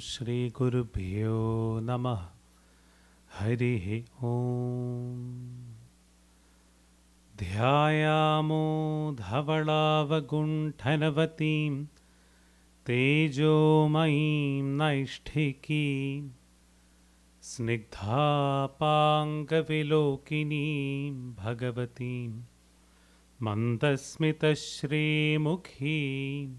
Shri Gurubhyo Namah Harihi Om Dhyayamo Dhavalavagunthanavatim Tejomayim Naishtikim Snigdhapangavilokinim Bhagavatim Mandasmita Shri Mukhim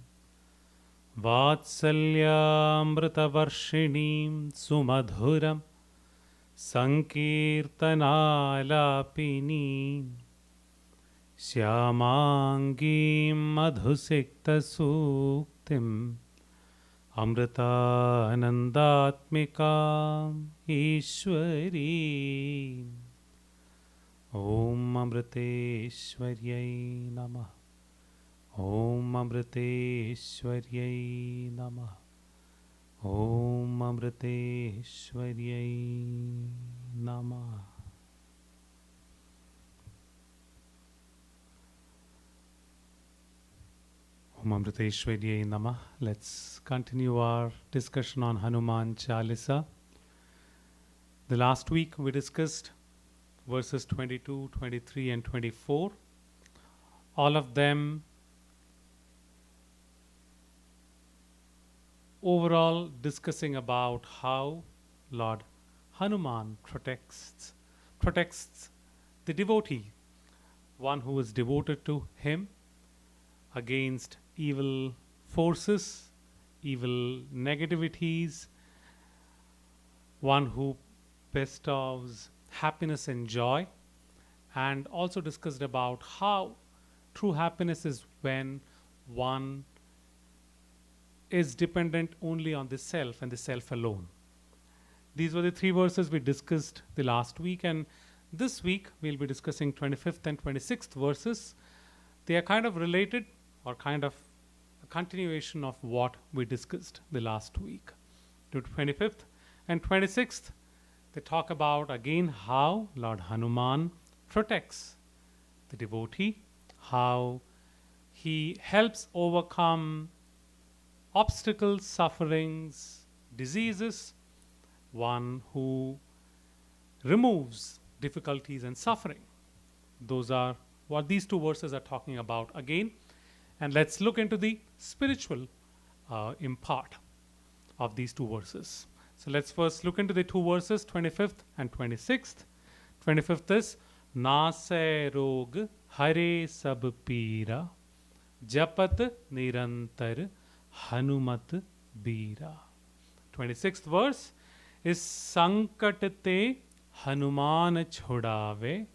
Vatsalyamritavarshinim Sumadhuram Sankirtanalapinim Shyamangim Madhusikta Suktim Amritanandatmikam Ishwarim Om Amriteshwaryai Namah Om Amriteshwaryai Namah Om Amriteshwaryai Namah. Om Amriteshwaryai Namah. Let's continue our discussion on Hanuman Chalisa. The last week we discussed verses 22, 23 and 24. All of them overall discussing about how Lord Hanuman protects the devotee, one who is devoted to him, against evil forces, evil negativities, one who bestows happiness and joy, and also discussed about how true happiness is when one is dependent only on the self and the self alone. These were the three verses we discussed the last week, and this week we'll be discussing 25th and 26th verses. They are kind of related, or kind of a continuation of what we discussed the last week. To 25th and 26th, they talk about again how Lord Hanuman protects the devotee, how he helps overcome obstacles, sufferings, diseases, one who removes difficulties and suffering. Those are what these two verses are talking about again. And let's look into the spiritual impart of these two verses. So let's first look into the two verses, 25th and 26th. 25th is Nase Rog Hare Sab Pira Japat Nirantar Hanumat Bira. 26th verse is Sankat te Hanuman Chodave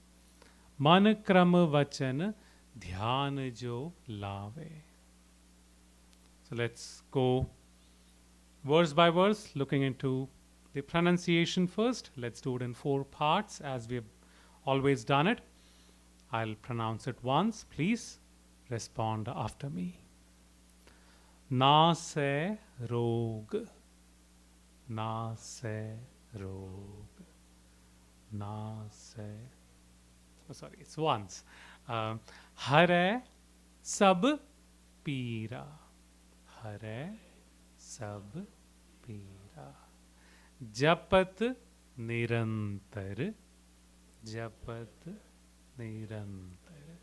Man Kram Vachan Dhyan Jo Lave. So let's go verse by verse, looking into the pronunciation first. Let's do it in 4 parts as we have always done it. I'll pronounce it once. Please respond after me. Nase Rog, Nase Rog, Nase. Oh, sorry, it's once. Hare Sab Pira, Hare Sab Pira. Japat Nirantar, Japat Nirantar.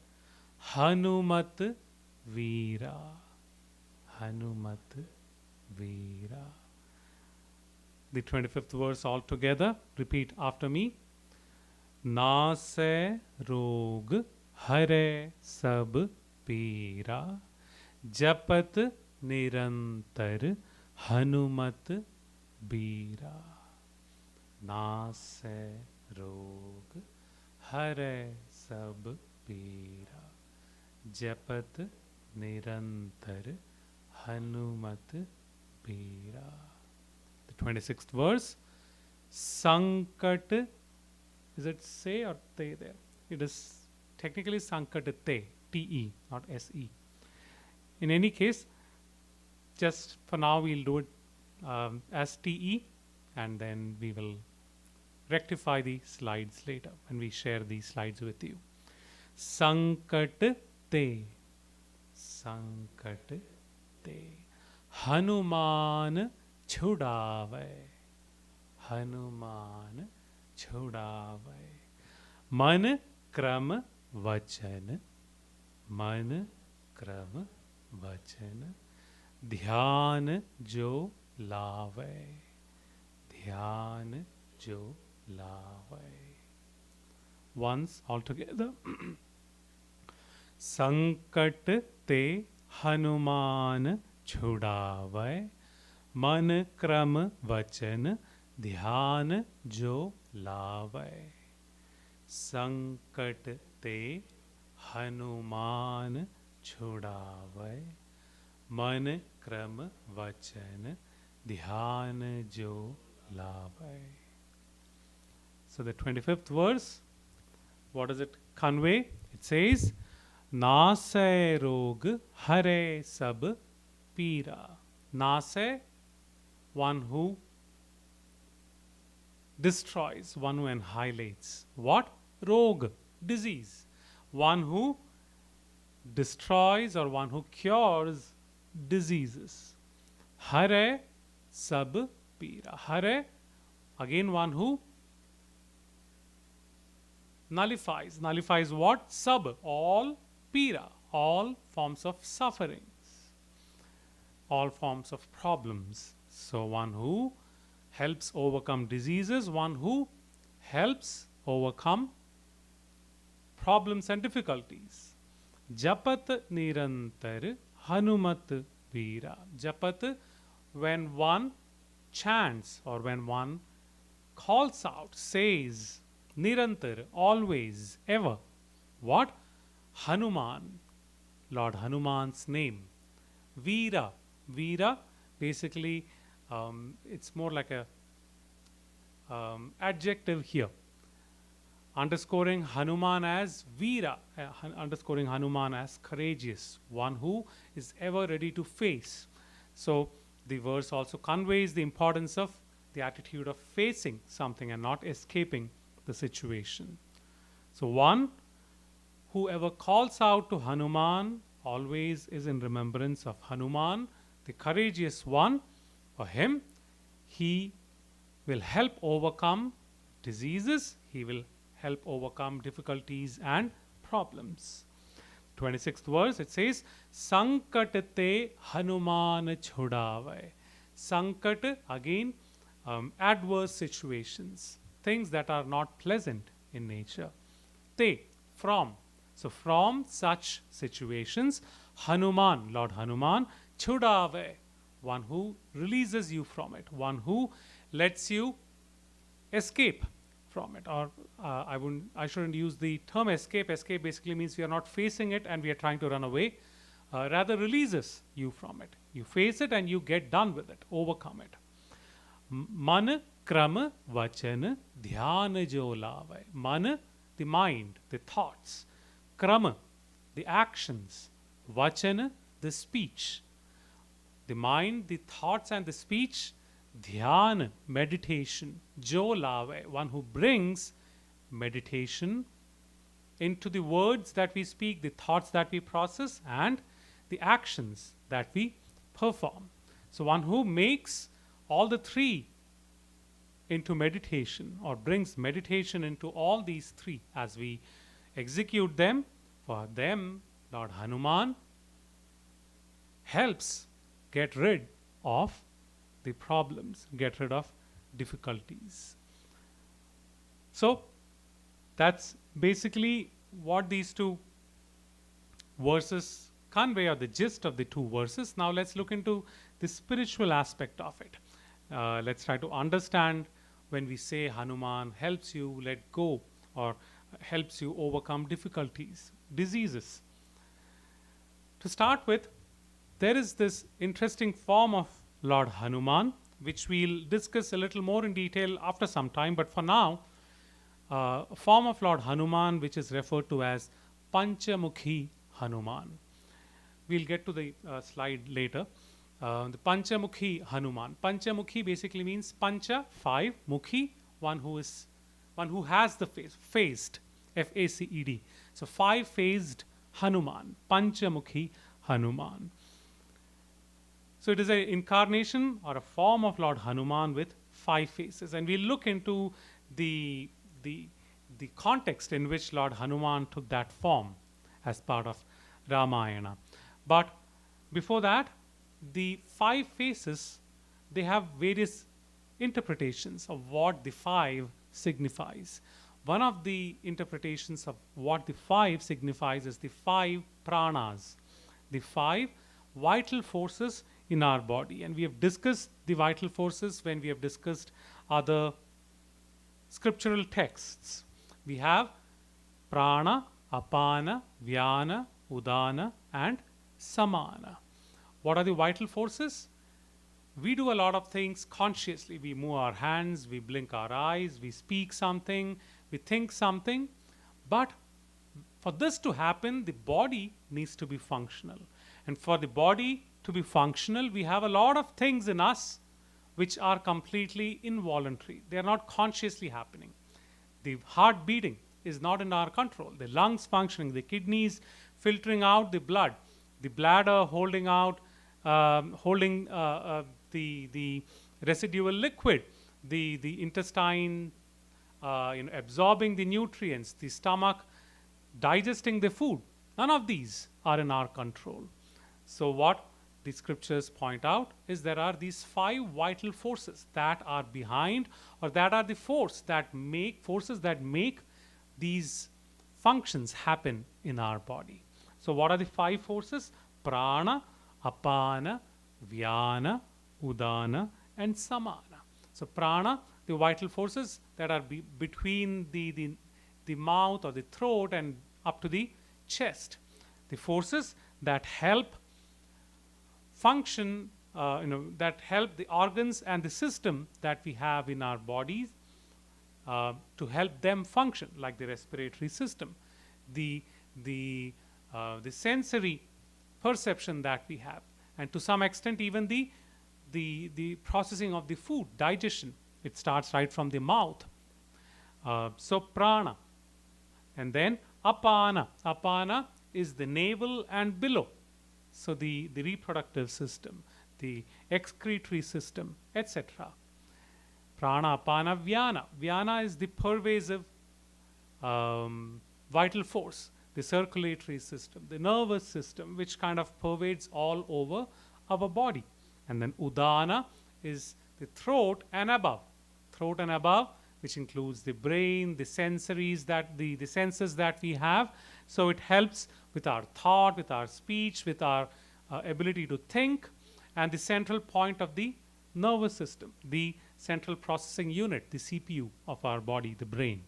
Hanumat Veera, Hanumat Veera. The 25th verse all together. Repeat after me. Nase Rog Hare Sab Pira Japat Nirantar Hanumat Veera. Nase Rog Hare Sab Pira Japat Nirantar Hanumat Veera. The 26th verse. Sankat, is it say or te there? It is technically Sankat te, T-E, not S-E. In any case, just for now we'll do it as T-E, and then we will rectify the slides later when we share these slides with you. Sankat te, Sankat te. Hanuman छुड़ावे, हनुमान छुड़ावे। मन क्रम वचन, मन क्रम वचन, ध्यान जो लावे, ध्यान जो लावे। Once all together. संकट ते हनुमान छुड़ावे, मन क्रम वचन ध्यान जो लावे। संकट ते हनुमान छुड़ावे, मन क्रम वचन ध्यान जो लावे. So the 25th verse, what does it convey? It says, नासै रोग हरे सब पीरा. Nase, one who destroys, one who annihilates. What? Rog, disease. One who destroys or one who cures diseases. Hare sab pira. Hare, again one who nullifies. Nullifies what? Sab, all pira, all forms of sufferings, all forms of problems. So one who helps overcome diseases, one who helps overcome problems and difficulties. Japat nirantar Hanumat Veera. Japat, when one chants or when one calls out, says, nirantar, always, ever. What? Hanuman, Lord Hanuman's name. Veera. Veera, basically, it's more like a adjective here, underscoring Hanuman as Veera, underscoring Hanuman as courageous, one who is ever ready to face. So the verse also conveys the importance of the attitude of facing something and not escaping the situation. So one whoever calls out to Hanuman always is in remembrance of Hanuman, the courageous one. For him, he will help overcome diseases, he will help overcome difficulties and problems. 26th verse, it says, Sankat te Hanuman chhodave. Sankat, again, adverse situations, things that are not pleasant in nature. Te, from. So from such situations, Hanuman, Lord Hanuman, chhodave, one who releases you from it, one who lets you escape from it. Or I shouldn't use the term escape. Escape basically means we are not facing it and we are trying to run away. Rather releases you from it. You face it and you get done with it, overcome it. Man kram vachan dhyan jo lave. Man, the mind, the thoughts. Kram, the actions. Vachan, the speech. The mind, the thoughts and the speech. Dhyan, meditation. Jo lave, one who brings meditation into the words that we speak, the thoughts that we process, and the actions that we perform. So one who makes all the three into meditation or brings meditation into all these three as we execute them, for them Lord Hanuman helps get rid of the problems, get rid of difficulties. So that's basically what these two verses convey, or the gist of the two verses. Now let's look into the spiritual aspect of it. Let's try to understand when we say Hanuman helps you let go or helps you overcome difficulties, diseases. To start with, there is this interesting form of Lord Hanuman, which we'll discuss a little more in detail after some time. But for now, a form of Lord Hanuman which is referred to as Panchamukhi Hanuman. We'll get to the slide later. The Panchamukhi Hanuman. Panchamukhi basically means Pancha, 5, Mukhi, one who has the face, faced, F-A-C-E-D. So 5-faced Hanuman, Panchamukhi Hanuman. So it is an incarnation or a form of Lord Hanuman with 5 faces. And we'll look into the, the, the context in which Lord Hanuman took that form as part of Ramayana. But before that, the 5 faces, they have various interpretations of what the 5 signifies. One of the interpretations of what the 5 signifies is the 5 pranas, the 5 vital forces in our body. And we have discussed the vital forces when we have discussed other scriptural texts. We have prana, apana, vyana, udana, and samana. What are the vital forces? We do a lot of things consciously. We move our hands, we blink our eyes, we speak something, we think something. But for this to happen, the body needs to be functional. And for the body to be functional, we have a lot of things in us which are completely involuntary. They are not consciously happening. The heart beating is not in our control. The lungs functioning, the kidneys filtering out the blood, the bladder holding out, the residual liquid, the intestine absorbing the nutrients, the stomach digesting the food. None of these are in our control. So what the scriptures point out is there are these 5 vital forces that are behind, or that are the forces that make these functions happen in our body. So what are the 5 forces? Prana, apana, vyana, udana, and samana. So prana, the vital forces that are between the mouth or the throat and up to the chest. The forces that help function, that help the organs and the system that we have in our bodies to help them function, like the respiratory system, the sensory perception that we have, and to some extent even the processing of the food, digestion. It starts right from the mouth. So prana. And then apana. Apana is the navel and below. So the reproductive system, the excretory system, etc. Prana, apana, vyana. Vyana is the pervasive vital force, the circulatory system, the nervous system, which kind of pervades all over our body. And then udana is the throat and above. Throat and above, which includes the brain, the sensories that the senses that we have. So it helps with our thought, with our speech, with our ability to think, and the central point of the nervous system, the central processing unit, the CPU of our body, the brain.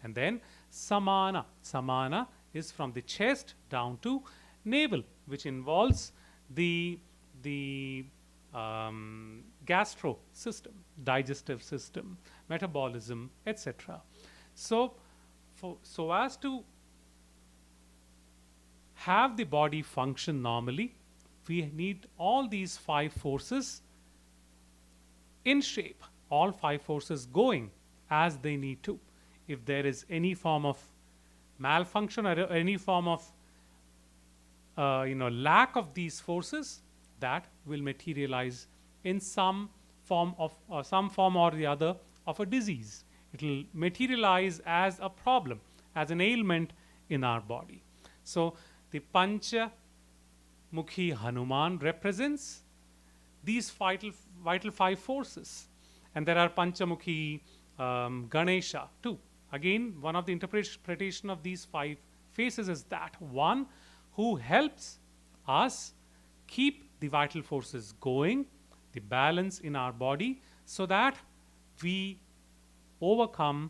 And then samana. Samana is from the chest down to navel, which involves the gastro system, digestive system, metabolism, etc. So as to have the body function normally, we need all these 5 forces in shape, all 5 forces going as they need to. If there is any form of malfunction or any form of lack of these forces, that will materialize in some form or the other of a disease. It will materialize as a problem, as an ailment in our body. So the Pancha Mukhi Hanuman represents these vital 5 forces. And there are Panchamukhi Ganesha too. Again, one of the interpretation of these 5 faces is that one who helps us keep the vital forces going, the balance in our body, so that we overcome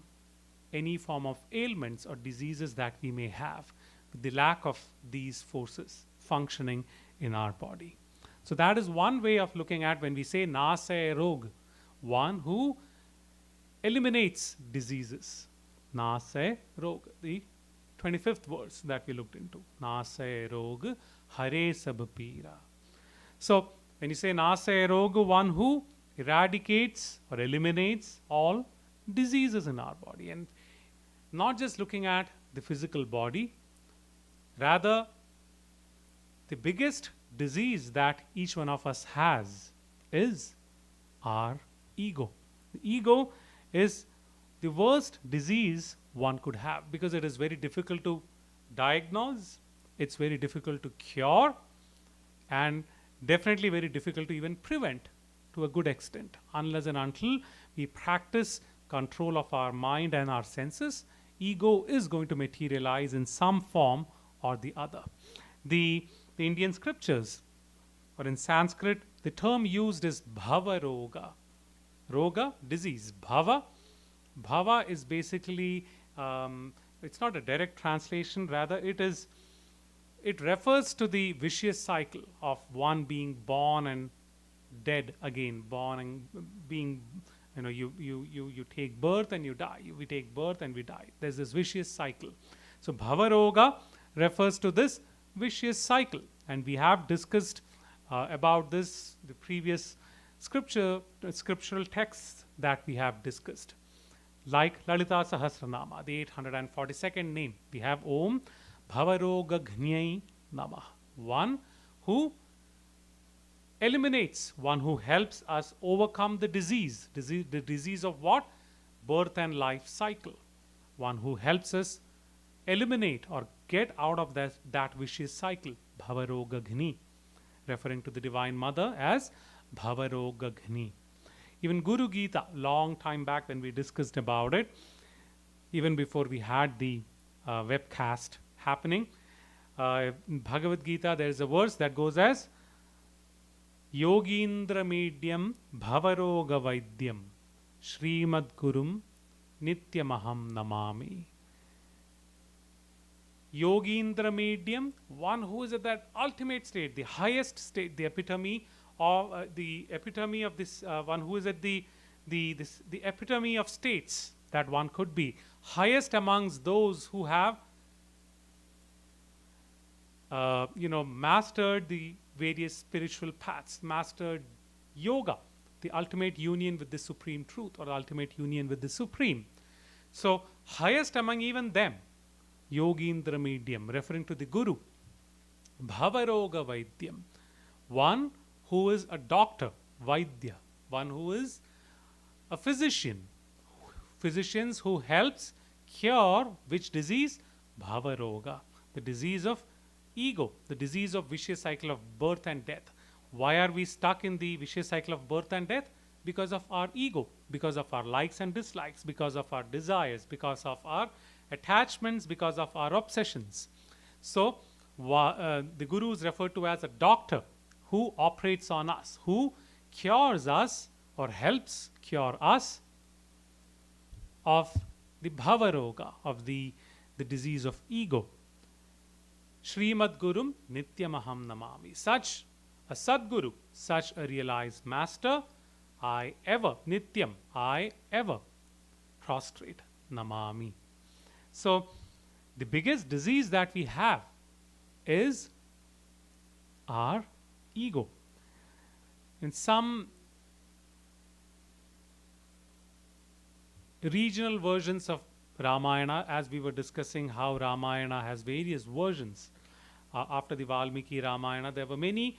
any form of ailments or diseases that we may have with the lack of these forces functioning in our body. So that is one way of looking at when we say Nasay Rog, one who eliminates diseases. Nasay Rog, the 25th verse that we looked into. Nasay Rog, Hare Sab Pira. So when you say Nasay Rog, one who eradicates or eliminates all diseases in our body, and not just looking at the physical body, rather the biggest disease that each one of us has is our ego. The ego is the worst disease one could have because it is very difficult to diagnose, it's very difficult to cure, and definitely very difficult to even prevent to a good extent. Unless and until we practice control of our mind and our senses, ego is going to materialize in some form or the other. The Indian scriptures, or in Sanskrit, the term used is bhava roga. Roga, disease. Bhava is basically, it's not a direct translation, rather it refers to the vicious cycle of one being born and dead again, born and being, you take birth and you die. We take birth and we die. There's this vicious cycle. So bhava roga refers to this vicious cycle, and we have discussed about this the previous scriptural texts that we have discussed, like Lalita Sahasranama, the 842nd name. We have Om Bhavaroga Gnyai Namah, one who eliminates, one who helps us overcome the disease. The disease of what? Birth and life cycle. One who helps us eliminate or get out of that vicious cycle. Bhavaroga Ghni, referring to the Divine Mother as Bhavaroga Ghni. Even Guru Gita, long time back when we discussed about it, even before we had the webcast happening, in Bhagavad Gita there is a verse that goes as Yogindra Medyam Bhavaroga Vaidyam Srimad Gurum Nityamaham Namami. Yogindra Medium, one who is at that ultimate state, the highest state, the epitome of this one who is at the epitome of states that one could be, highest amongst those who have mastered the various spiritual paths, mastered yoga, the ultimate union with the supreme truth, or ultimate union with the supreme. So highest among even them, Yogindra Medium, referring to the Guru. Bhavaroga Vaidyam, one who is a doctor, Vaidya, one who is a physician. Physicians who helps cure which disease? Bhavaroga, the disease of ego, the disease of vicious cycle of birth and death. Why are we stuck in the vicious cycle of birth and death? Because of our ego, because of our likes and dislikes, because of our desires, because of our attachments, because of our obsessions. So the Guru is referred to as a doctor who operates on us, who cures us or helps cure us of the bhavaroga, of the disease of ego. Srimad Gurum Nityamaham Namami. Such a Sadguru, such a realized master, I ever prostrate, Namami. So the biggest disease that we have is our ego. In some regional versions of Ramayana, as we were discussing how Ramayana has various versions, after the Valmiki Ramayana, there were many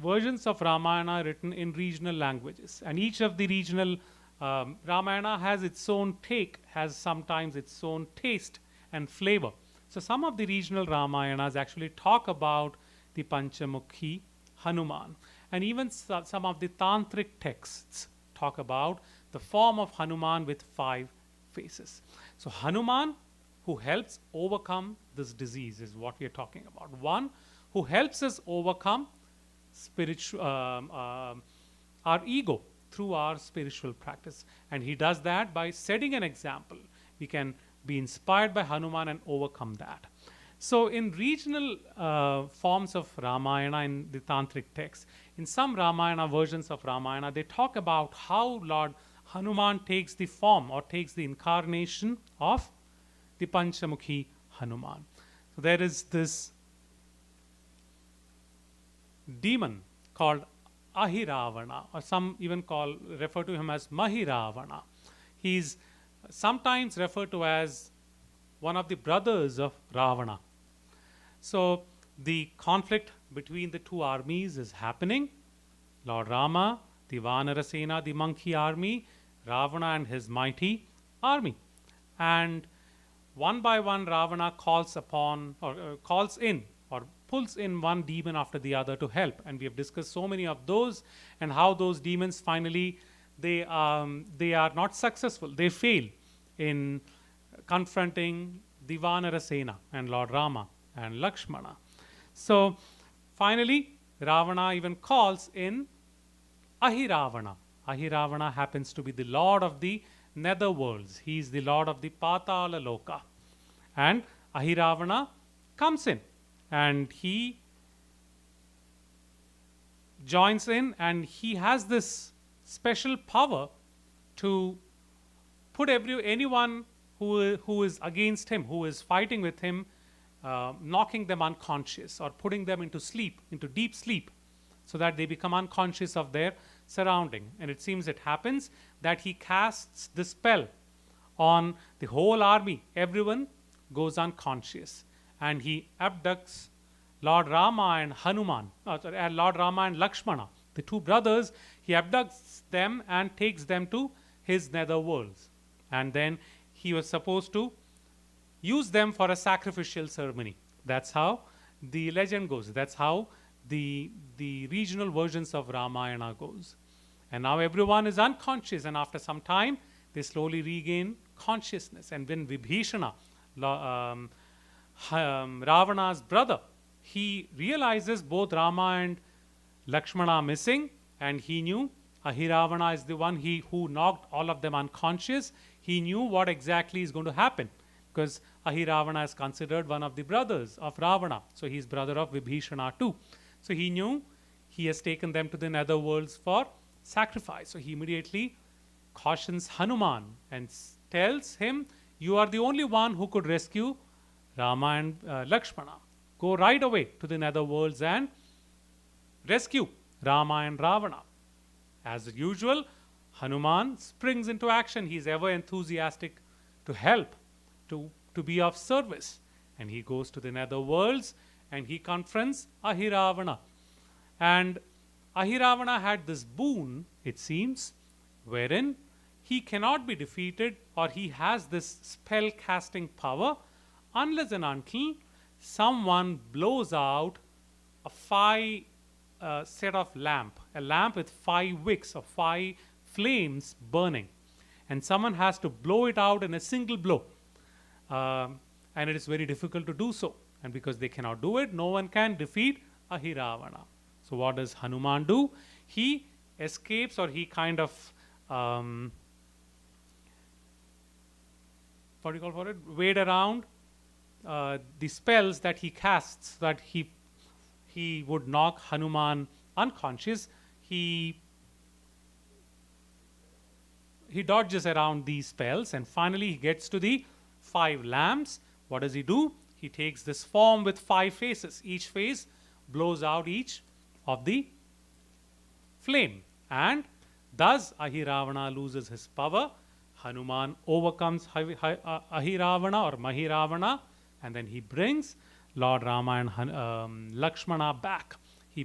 versions of Ramayana written in regional languages, and each of the regional Ramayana has its own take, has sometimes its own taste and flavor. So some of the regional Ramayanas actually talk about the Panchamukhi Hanuman, and even some of the tantric texts talk about the form of Hanuman with 5 faces. So Hanuman, who helps overcome this disease, is what we are talking about. One who helps us overcome our ego through our spiritual practice, and he does that by setting an example. We can be inspired by Hanuman and overcome that. So in regional forms of Ramayana, in the tantric texts, in some Ramayana versions of Ramayana, they talk about how Lord Hanuman takes the form or takes the incarnation of the Panchamukhi Hanuman. So there is this demon called Ahiravana, or some even refer to him as Mahiravana. He's sometimes referred to as one of the brothers of Ravana. So the conflict between the two armies is happening. Lord Rama, the Vanarasena, the monkey army, Ravana and his mighty army. And one by one, Ravana calls upon, or calls in, or pulls in one demon after the other to help. And we have discussed so many of those, and how those demons finally, they are not successful. They fail in confronting the Vanarasena and Lord Rama and Lakshmana. So finally, Ravana even calls in Ahiravana. Ahiravana happens to be the lord of the nether worlds. He is the lord of the Patala Loka. And Ahiravana comes in and he joins in, and he has this special power to put anyone who is against him, who is fighting with him, knocking them unconscious or putting them into sleep, into deep sleep, so that they become unconscious of their surrounding. And it seems it happens that he casts the spell on the whole army. Everyone goes unconscious, and he abducts Lord Rama and Hanuman, Lord Rama and Lakshmana, the two brothers. He abducts them and takes them to his nether worlds. And then he was supposed to use them for a sacrificial ceremony. That's how the legend goes. That's how the regional versions of Ramayana goes. And now everyone is unconscious, and after some time, they slowly regain consciousness. And when Vibhishana, Ravana's brother, he realizes both Rama and Lakshmana are missing, and he knew Ahiravana is the one who knocked all of them unconscious. He knew what exactly is going to happen, because Ahiravana is considered one of the brothers of Ravana. So he is brother of Vibhishana too. So he knew he has taken them to the nether worlds for sacrifice. So he immediately cautions Hanuman and tells him, you are the only one who could rescue Rama and Lakshmana. Go right away to the nether worlds and rescue Rama and Ravana. As usual, Hanuman springs into action. He is ever enthusiastic to help, to be of service. And he goes to the nether worlds and he confronts Ahiravana. And Ahiravana had this boon, it seems, wherein he cannot be defeated, or he has this spell casting power, unless and until someone blows out a set of a lamp with 5 wicks or 5 flames burning, and someone has to blow it out in a single blow, and it is very difficult to do so. And because they cannot do it, no one can defeat Ahiravana. So what does Hanuman do? He escapes, or he kind of what do you call for it? Wade around the spells that he casts, so that he would knock Hanuman unconscious. He dodges around these spells, and finally he gets to the 5 lamps. What does he do? He takes this form with 5 faces. Each face blows out each of the flame, and thus Ahiravana loses his power. Hanuman overcomes Ahiravana or Mahiravana, and then he brings Lord Rama and Lakshmana back. He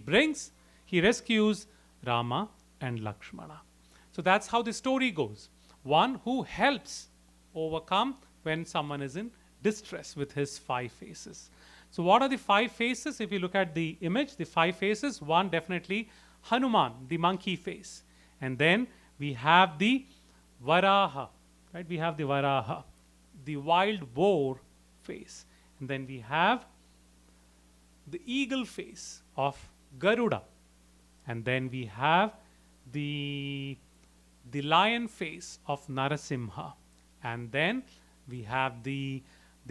rescues Rama and Lakshmana. So that's how the story goes. One who helps overcome when someone is in distress with his 5 faces. So what are the 5 faces? If you look at the image, the 5 faces, one definitely Hanuman, the monkey face. And then we have the Varaha, right? We have the Varaha, the wild boar face. And then we have the eagle face of Garuda. And then we have the lion face of Narasimha. And then we have the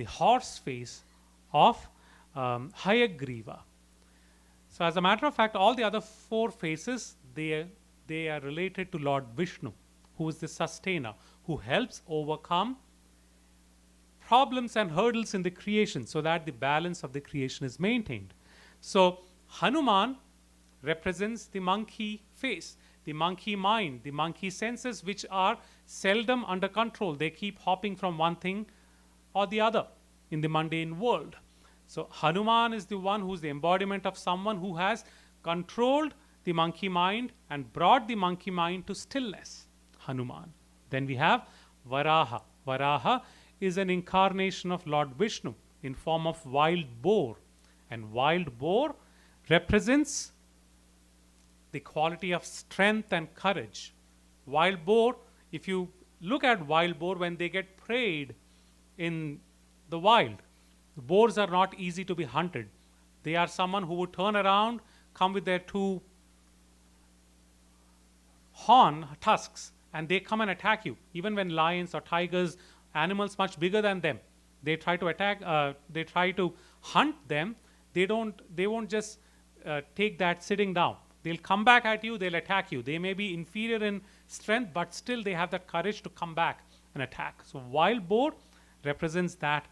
horse face of Hayagriva. So as a matter of fact, all the other 4 faces, they are related to Lord Vishnu, who is the sustainer, who helps overcome problems and hurdles in the creation, so that the balance of the creation is maintained. So Hanuman represents the monkey face, the monkey mind, the monkey senses, which are seldom under control. They keep hopping from one thing or the other in the mundane world. So Hanuman is the one who's the embodiment of someone who has controlled the monkey mind and brought the monkey mind to stillness. Hanuman. Then we have Varaha. Varaha is an incarnation of Lord Vishnu in form of wild boar. And wild boar represents the quality of strength and courage. Wild boar, if you look at wild boar when they get preyed in the wild, the boars are not easy to be hunted. They are someone who would turn around, come with their two horn tusks, and they come and attack you. Even when lions or tigers, animals much bigger than them, they try to attack, they try to hunt them, they won't just take that sitting down. They'll come back at you, they'll attack you. They may be inferior in strength, but still they have that courage to come back and attack. So wild boar represents that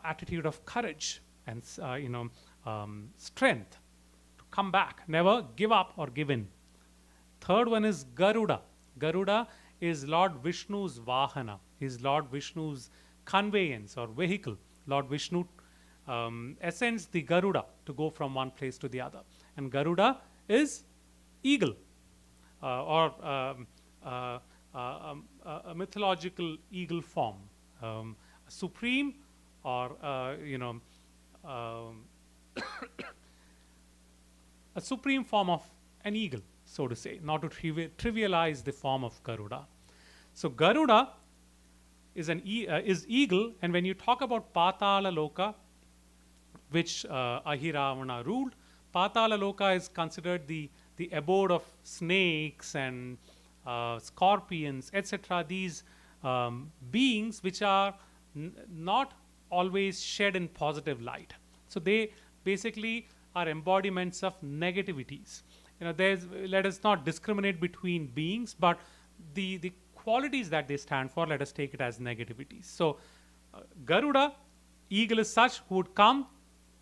attitude of courage and strength to come back, never give up or give in. Third one is Garuda. Garuda is Lord Vishnu's Vahana, is Lord Vishnu's conveyance or vehicle. Lord Vishnu ascends the Garuda to go from one place to the other. And Garuda is eagle or a mythological eagle form, supreme or a supreme form of an eagle, so to say, not to trivialize the form of Garuda. So Garuda is eagle, and when you talk about Patala Loka, which Ahiravana ruled, Patala Loka is considered the abode of snakes and scorpions, etc. These beings which are not always shed in positive light. So they basically are embodiments of negativities. Let us not discriminate between beings, but the qualities that they stand for, let us take it as negativities. So Garuda, eagle is such who would come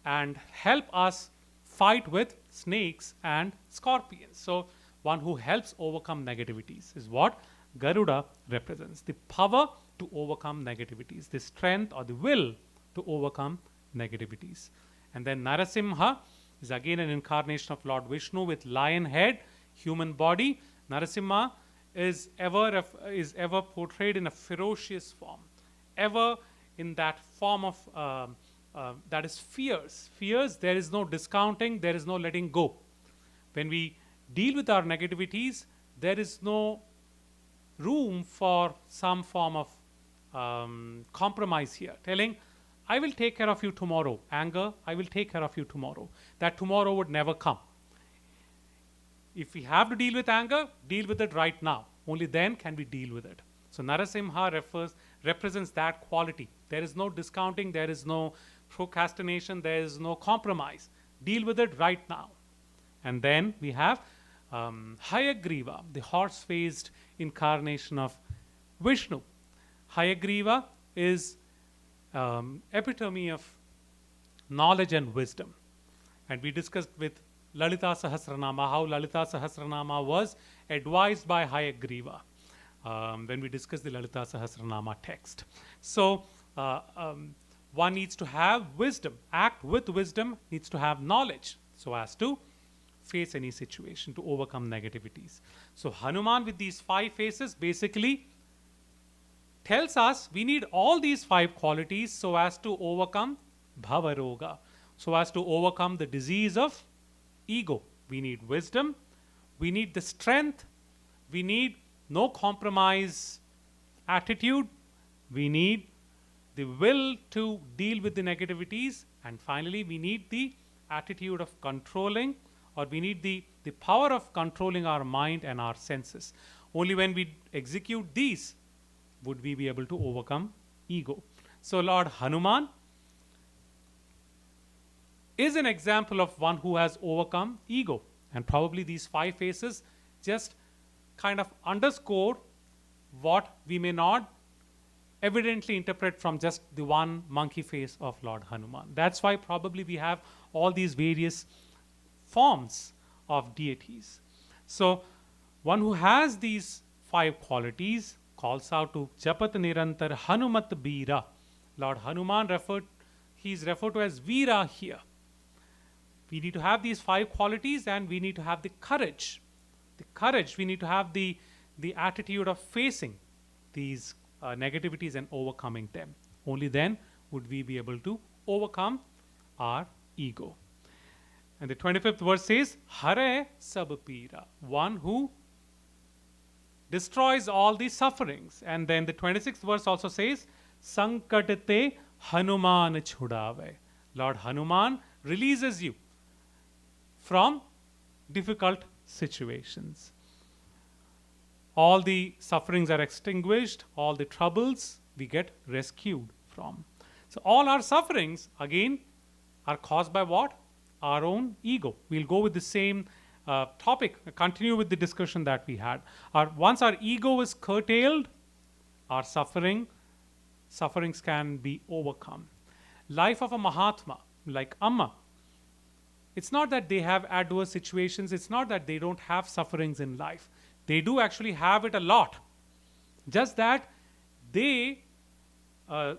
and help us fight with snakes and scorpions. So one who helps overcome negativities is what Garuda represents. The power to overcome negativities, the strength or the will to overcome negativities. And then Narasimha is again an incarnation of Lord Vishnu with lion head, human body. Narasimha is ever portrayed in a ferocious form, ever in that form of that is fierce. Fierce, there is no discounting, there is no letting go. When we deal with our negativities, there is no room for some form of compromise here, telling, I will take care of you tomorrow. Anger, I will take care of you tomorrow. That tomorrow would never come. If we have to deal with anger, deal with it right now. Only then can we deal with it. So Narasimha represents that quality. There is no discounting, there is no procrastination, there is no compromise. Deal with it right now. And then we have Hayagriva, the horse-faced incarnation of Vishnu. Hayagriva is epitome of knowledge and wisdom. And we discussed with Lalita Sahasranama how Lalita Sahasranama was advised by Hayagriva when we discussed the Lalita Sahasranama text. So one needs to have wisdom, act with wisdom, needs to have knowledge so as to face any situation, to overcome negativities. So Hanuman with these 5 faces basically tells us we need all these 5 qualities so as to overcome Bhavaroga, so as to overcome the disease of ego. We need wisdom, we need the strength, we need no compromise attitude, we need the will to deal with the negativities, and finally we need the attitude of controlling, or we need the power of controlling our mind and our senses. Only when we execute these would we be able to overcome ego. So Lord Hanuman is an example of one who has overcome ego. And probably these 5 faces just kind of underscore what we may not evidently interpret from just the one monkey face of Lord Hanuman. That's why probably we have all these various forms of deities. So one who has these 5 qualities calls out to Japat Nirantar Hanumat Bira. Lord Hanuman referred he is referred to as Veera here. We need to have these 5 qualities, and we need to have the courage. The courage, we need to have the attitude of facing these negativities and overcoming them. Only then would we be able to overcome our ego. And the 25th verse says, Hare sab pira, one who destroys all the sufferings. And then the 26th verse also says, Sankatate Hanuman chudave. Lord Hanuman releases you from difficult situations. All the sufferings are extinguished, all the troubles we get rescued from. So all our sufferings, again, are caused by what? Our own ego. We'll go with the same topic, continue with the discussion that we had. Once our ego is curtailed, our sufferings can be overcome. Life of a Mahatma, like Amma, it's not that they have adverse situations, it's not that they don't have sufferings in life. They do actually have it a lot. Just that they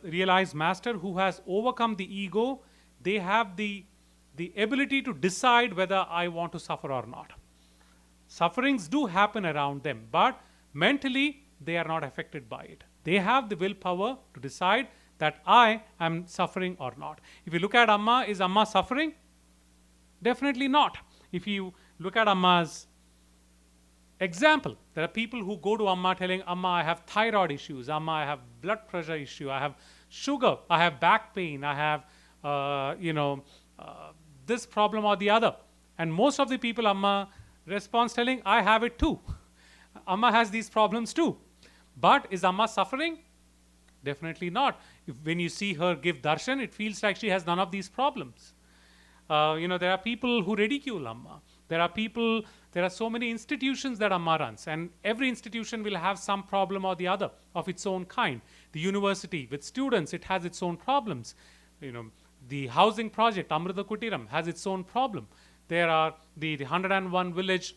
realize, Master, who has overcome the ego, they have the ability to decide whether I want to suffer or not. Sufferings do happen around them, but mentally they are not affected by it. They have the willpower to decide that I am suffering or not. If you look at Amma, is Amma suffering? Definitely not. If you look at Amma's example, there are people who go to Amma telling, Amma, I have thyroid issues, Amma, I have blood pressure issue, I have sugar, I have back pain, I have, this problem or the other. And most of the people, Amma responds telling, I have it too. Amma has these problems too. But is Amma suffering? Definitely not. When you see her give darshan, it feels like she has none of these problems. There are people who ridicule Amma. There are so many institutions that Amma runs, and every institution will have some problem or the other of its own kind. The university with students, it has its own problems. The housing project, Amrita Kutiram, has its own problem. There are the 101 village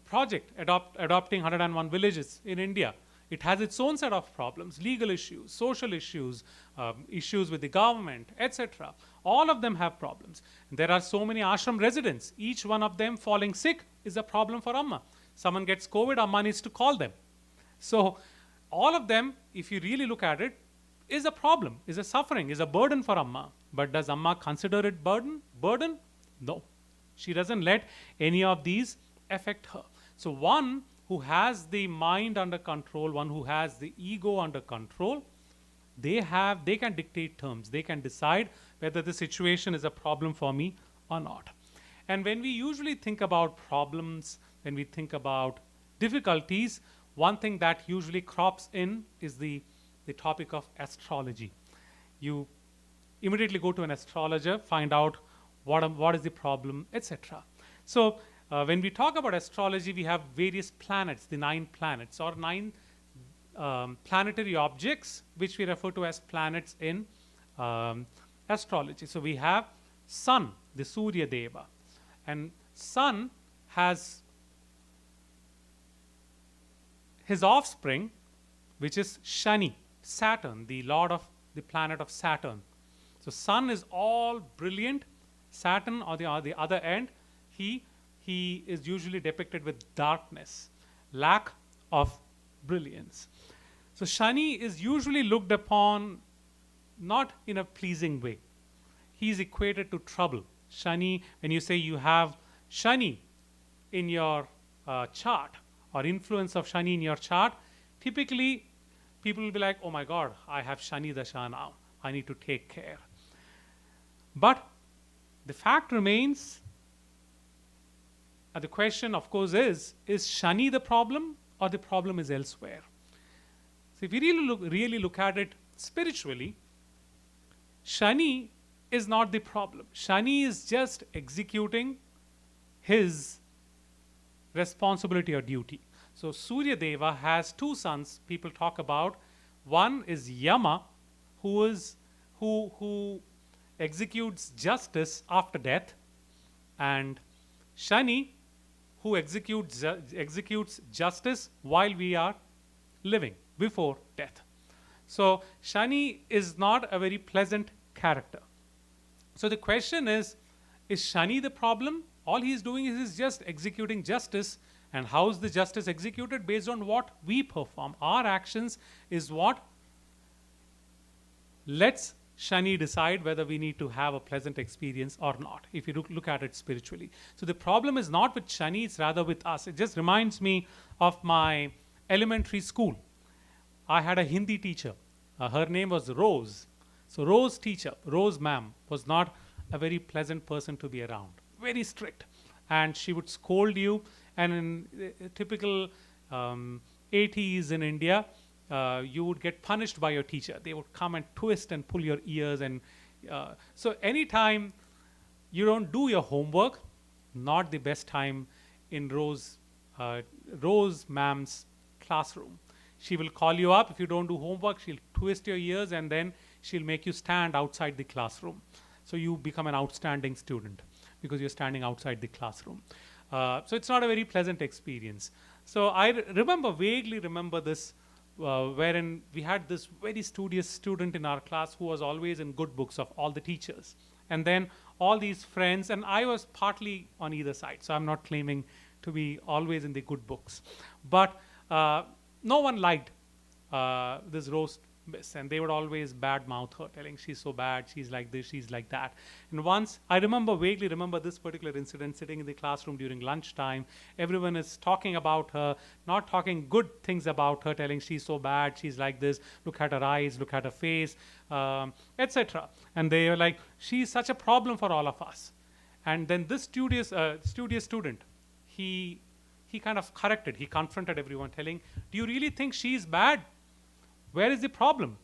project, adopting 101 villages in India. It has its own set of problems, legal issues, social issues, issues with the government, etc. All of them have problems. There are so many ashram residents. Each one of them falling sick is a problem for Amma. Someone gets COVID, Amma needs to call them. So all of them, if you really look at it, is a problem, is a suffering, is a burden for Amma. But does Amma consider it burden? No. She doesn't let any of these affect her. So one who has the mind under control, one who has the ego under control, they can dictate terms. They can decide whether the situation is a problem for me or not. And when we usually think about problems, when we think about difficulties, one thing that usually crops in is the topic of astrology. You immediately go to an astrologer, find out what is the problem, etc. So when we talk about astrology, we have various planets, the 9 planets, or 9 planetary objects, which we refer to as planets in astrology. So we have Sun, the Surya Deva, and Sun has his offspring, which is Shani, Saturn, the lord of the planet of Saturn. So Sun is all brilliant. Saturn, on the other end, he is usually depicted with darkness, lack of brilliance. So Shani is usually looked upon not in a pleasing way. He is equated to trouble. Shani, when you say you have Shani in your chart, or influence of Shani in your chart, typically people will be like, oh my God, I have Shani Dasha now. I need to take care. But the fact remains, the question, of course, is Shani the problem, or the problem is elsewhere? So if you really look at it spiritually, Shani is not the problem. Shani is just executing his responsibility or duty. So Surya Deva has 2 sons people talk about. One is Yama, who executes justice after death, and Shani, who executes justice while we are living, before death. So Shani is not a very pleasant character. So the question is Shani the problem? All he's doing is he's just executing justice. And how is the justice executed? Based on what we perform. Our actions is what lets Shani decide whether we need to have a pleasant experience or not, if you look at it spiritually. So the problem is not with Shani, it's rather with us. It just reminds me of my elementary school. I had a Hindi teacher. Her name was Rose. So Rose teacher, Rose ma'am, was not a very pleasant person to be around. Very strict. And she would scold you. And in typical 80s in India, you would get punished by your teacher. They would come and twist and pull your ears. And so anytime you don't do your homework, not the best time in Rose ma'am's classroom. She will call you up. If you don't do homework, she'll twist your ears and then she'll make you stand outside the classroom. So you become an outstanding student because you're standing outside the classroom. So it's not a very pleasant experience. So I vaguely remember this, wherein we had this very studious student in our class who was always in good books of all the teachers. And then all these friends, and I was partly on either side. So I'm not claiming to be always in the good books. But no one liked this Rose miss, and they would always badmouth her, telling she's so bad, she's like this, she's like that. And once, I vaguely remember this particular incident, sitting in the classroom during lunchtime. Everyone is talking about her, not talking good things about her, telling she's so bad, she's like this, look at her eyes, look at her face, etc. And they were like, she's such a problem for all of us. And then this studious student, he kind of corrected, he confronted everyone, telling, do you really think she's bad? Where is the problem?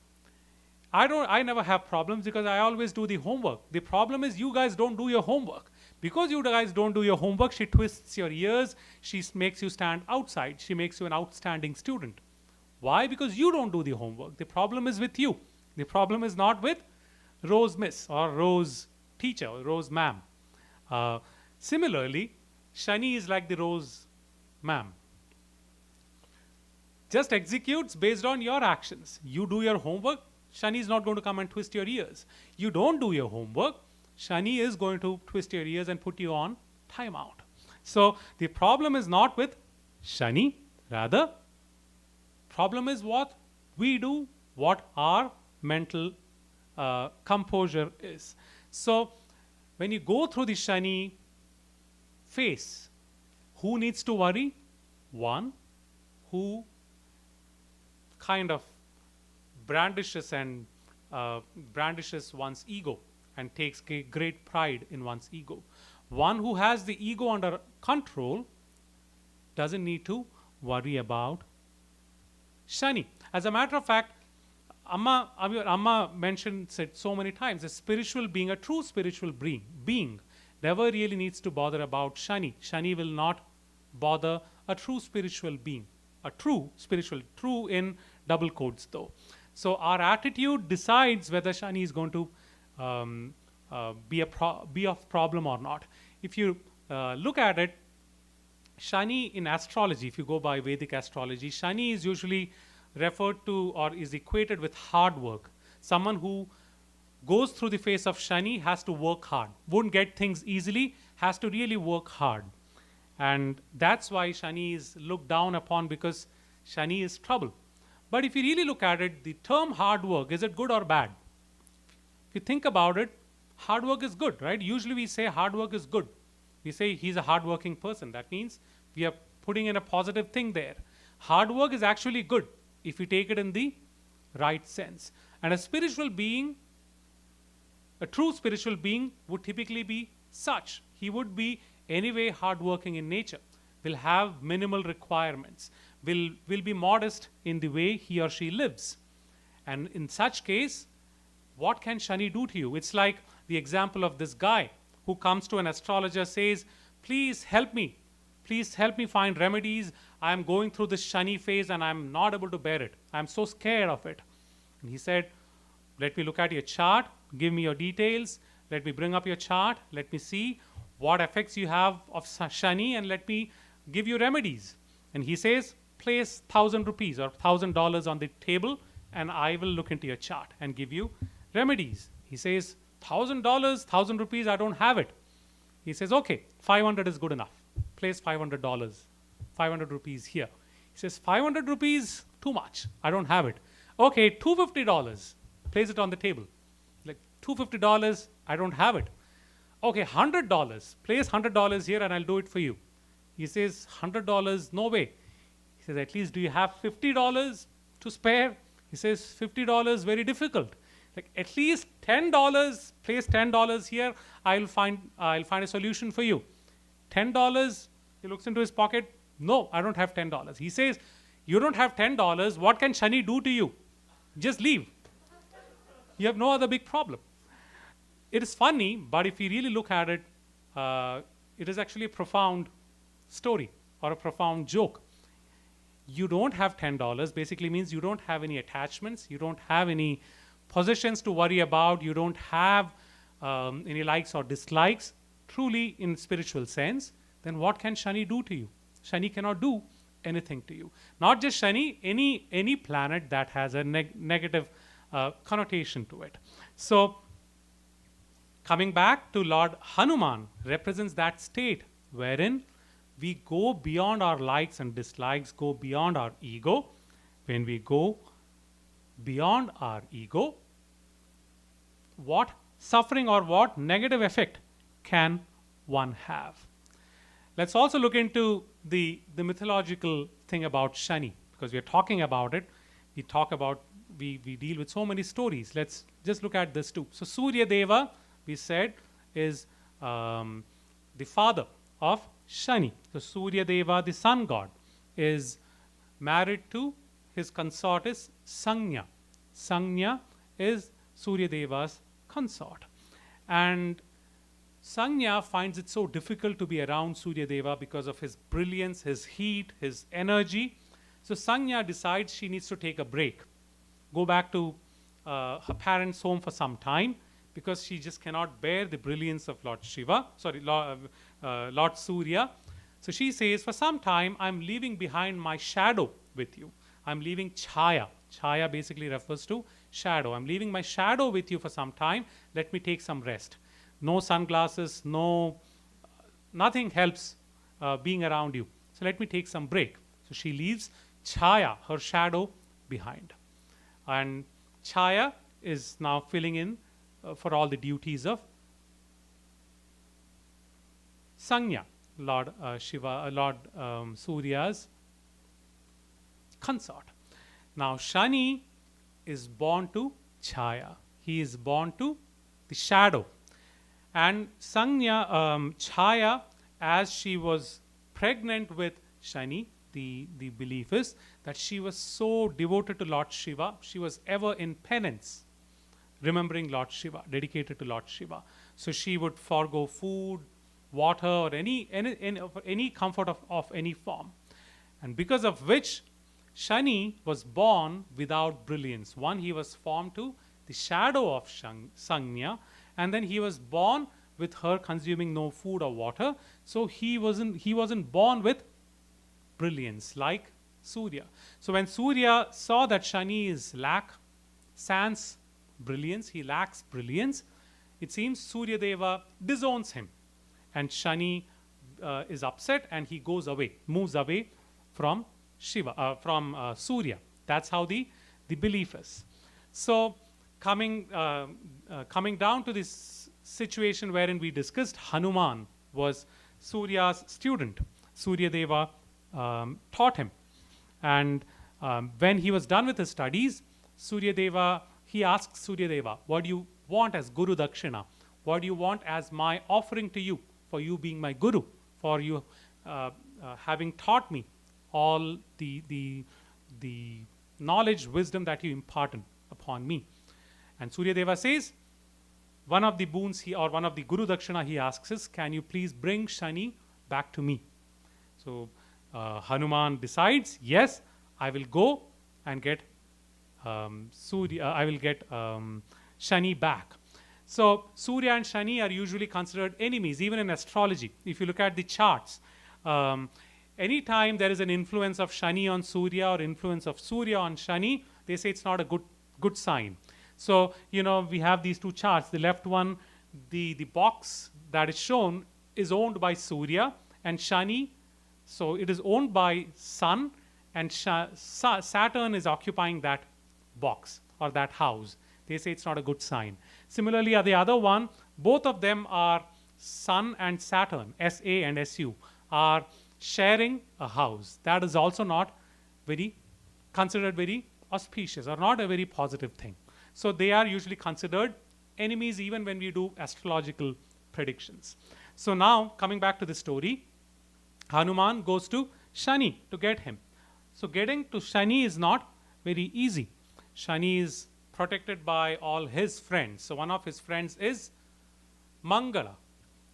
I never have problems because I always do the homework. The problem is you guys don't do your homework. Because you guys don't do your homework, she twists your ears, she makes you stand outside, she makes you an outstanding student. Why? Because you don't do the homework. The problem is with you. The problem is not with Rose Miss or Rose teacher or Rose ma'am. Similarly, Shani is like the Rose ma'am. Just executes based on your actions. You do your homework, Shani is not going to come and twist your ears. You don't do your homework, Shani is going to twist your ears and put you on timeout. So the problem is not with Shani, rather, problem is what we do, what our mental composure is. So when you go through the Shani phase, who needs to worry? One who kind of brandishes one's ego and takes great pride in one's ego. One who has the ego under control doesn't need to worry about Shani. As a matter of fact, Amma mentioned it so many times, a spiritual being, a true spiritual being never really needs to bother about Shani. Shani will not bother a true spiritual being. A true spiritual, true in double quotes though. So our attitude decides whether Shani is going to be of problem or not. If you look at it, Shani in astrology, if you go by Vedic astrology, Shani is usually referred to or is equated with hard work. Someone who goes through the phase of Shani has to work hard, won't get things easily, has to really work hard. And that's why Shani is looked down upon, because Shani is trouble. But if you really look at it, the term hard work, is it good or bad? If you think about it, hard work is good, right? Usually we say hard work is good. We say he's a hardworking person. That means we are putting in a positive thing there. Hard work is actually good if you take it in the right sense. And a spiritual being, a true spiritual being would typically be such. He would be anyway hardworking in nature, will have minimal requirements, will be modest in the way he or she lives. And in such case, what can Shani do to you? It's like the example of this guy who comes to an astrologer, says, please help me find remedies. I'm going through this Shani phase and I'm not able to bear it. I'm so scared of it. And he said, let me look at your chart, give me your details, let me bring up your chart, let me see what effects you have of Shani, and let me give you remedies. And he says, place 1,000 rupees or $1,000 on the table and I will look into your chart and give you remedies. He says, $1,000, 1,000 rupees, I don't have it. He says, okay, 500 is good enough. Place $500, 500 rupees here. He says, 500 rupees, too much. I don't have it. Okay, $250. Place it on the table. Like, $250, I don't have it. Okay, $100. Place $100 here and I'll do it for you. He says, $100, no way. He says, at least do you have $50 to spare? He says, $50, very difficult. Like, at least $10, place $10 here, I'll find a solution for you. $10, he looks into his pocket, no, I don't have $10. He says, you don't have $10, what can Shani do to you? Just leave. You have no other big problem. It is funny, but if you really look at it, it is actually a profound story or a profound joke. You don't have $10 basically means you don't have any attachments, you don't have any possessions to worry about, you don't have any likes or dislikes, truly in spiritual sense, then what can Shani do to you? Shani cannot do anything to you. Not just Shani, any planet that has a negative connotation to it. So, coming back to Lord Hanuman represents that state wherein we go beyond our likes and dislikes, go beyond our ego. When we go beyond our ego, what suffering or what negative effect can one have? Let's also look into the mythological thing about Shani, because we are talking about it. We talk about, we deal with so many stories. Let's just look at this too. So Surya Deva, we said, is the father of Shani. So Surya Deva, the sun god, is married to his consort is Sanya. Sanya is Surya Deva's consort. And Sanya finds it so difficult to be around Surya Deva because of his brilliance, his heat, his energy. So Sanya decides she needs to take a break, go back to her parents' home for some time, because she just cannot bear the brilliance of Lord Surya. So she says, for some time, I'm leaving behind my shadow with you. I'm leaving Chaya. Chaya basically refers to shadow. I'm leaving my shadow with you for some time. Let me take some rest. No sunglasses, nothing helps being around you. So let me take some break. So she leaves Chaya, her shadow, behind. And Chaya is now filling in for all the duties of Sanya, Lord Surya's consort. Now Shani is born to Chaya. He is born to the shadow. And Sanya, Chaya, as she was pregnant with Shani, the belief is that she was so devoted to Lord Shiva, she was ever in penance, remembering Lord Shiva, dedicated to Lord Shiva. So she would forego food, water, or any comfort of any form. And because of which, Shani was born without brilliance. One, he was formed to the shadow of Sanya, and then he was born with her consuming no food or water. So he wasn't born with brilliance like Surya. So when Surya saw that Shani is sans brilliance, he lacks brilliance, it seems Surya Deva disowns him, and Shani is upset and he goes away, moves away from Surya. That's how the belief is. So coming down to this situation wherein we discussed, Hanuman was Surya's student. Surya Deva taught him, and when he was done with his studies, he asked Surya Deva, what do you want as Guru Dakshina? What do you want as my offering to you, for you being my Guru, for you having taught me all the knowledge, wisdom that you imparted upon me? And Surya Deva says, one of the boons one of the Guru Dakshina he asks is, can you please bring Shani back to me? So Hanuman decides, yes, I will go and get Shani back. So Surya and Shani are usually considered enemies, even in astrology. If you look at the charts, anytime there is an influence of Shani on Surya or influence of Surya on Shani, they say it's not a good sign. So, we have these two charts. The left one, the box that is shown is owned by Surya and Shani. So it is owned by Sun, and Saturn is occupying that box or that house. They say it's not a good sign. Similarly, the other one, both of them are Sun and Saturn, SA and SU, are sharing a house. That is also not considered very auspicious or not a very positive thing. So they are usually considered enemies even when we do astrological predictions. So now, coming back to the story, Hanuman goes to Shani to get him. So getting to Shani is not very easy. Shani is protected by all his friends. So one of his friends is Mangala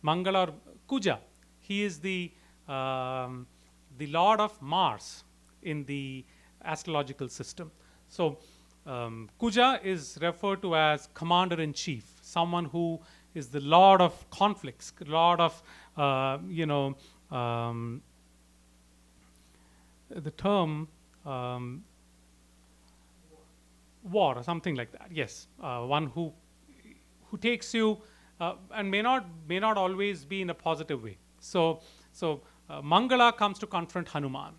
or Kuja. He is the lord of Mars in the astrological system. So Kuja is referred to as commander-in-chief, someone who is the lord of conflicts, lord of, the term war or something like that. Yes, one who takes you and may not always be in a positive way. So Mangala comes to confront Hanuman,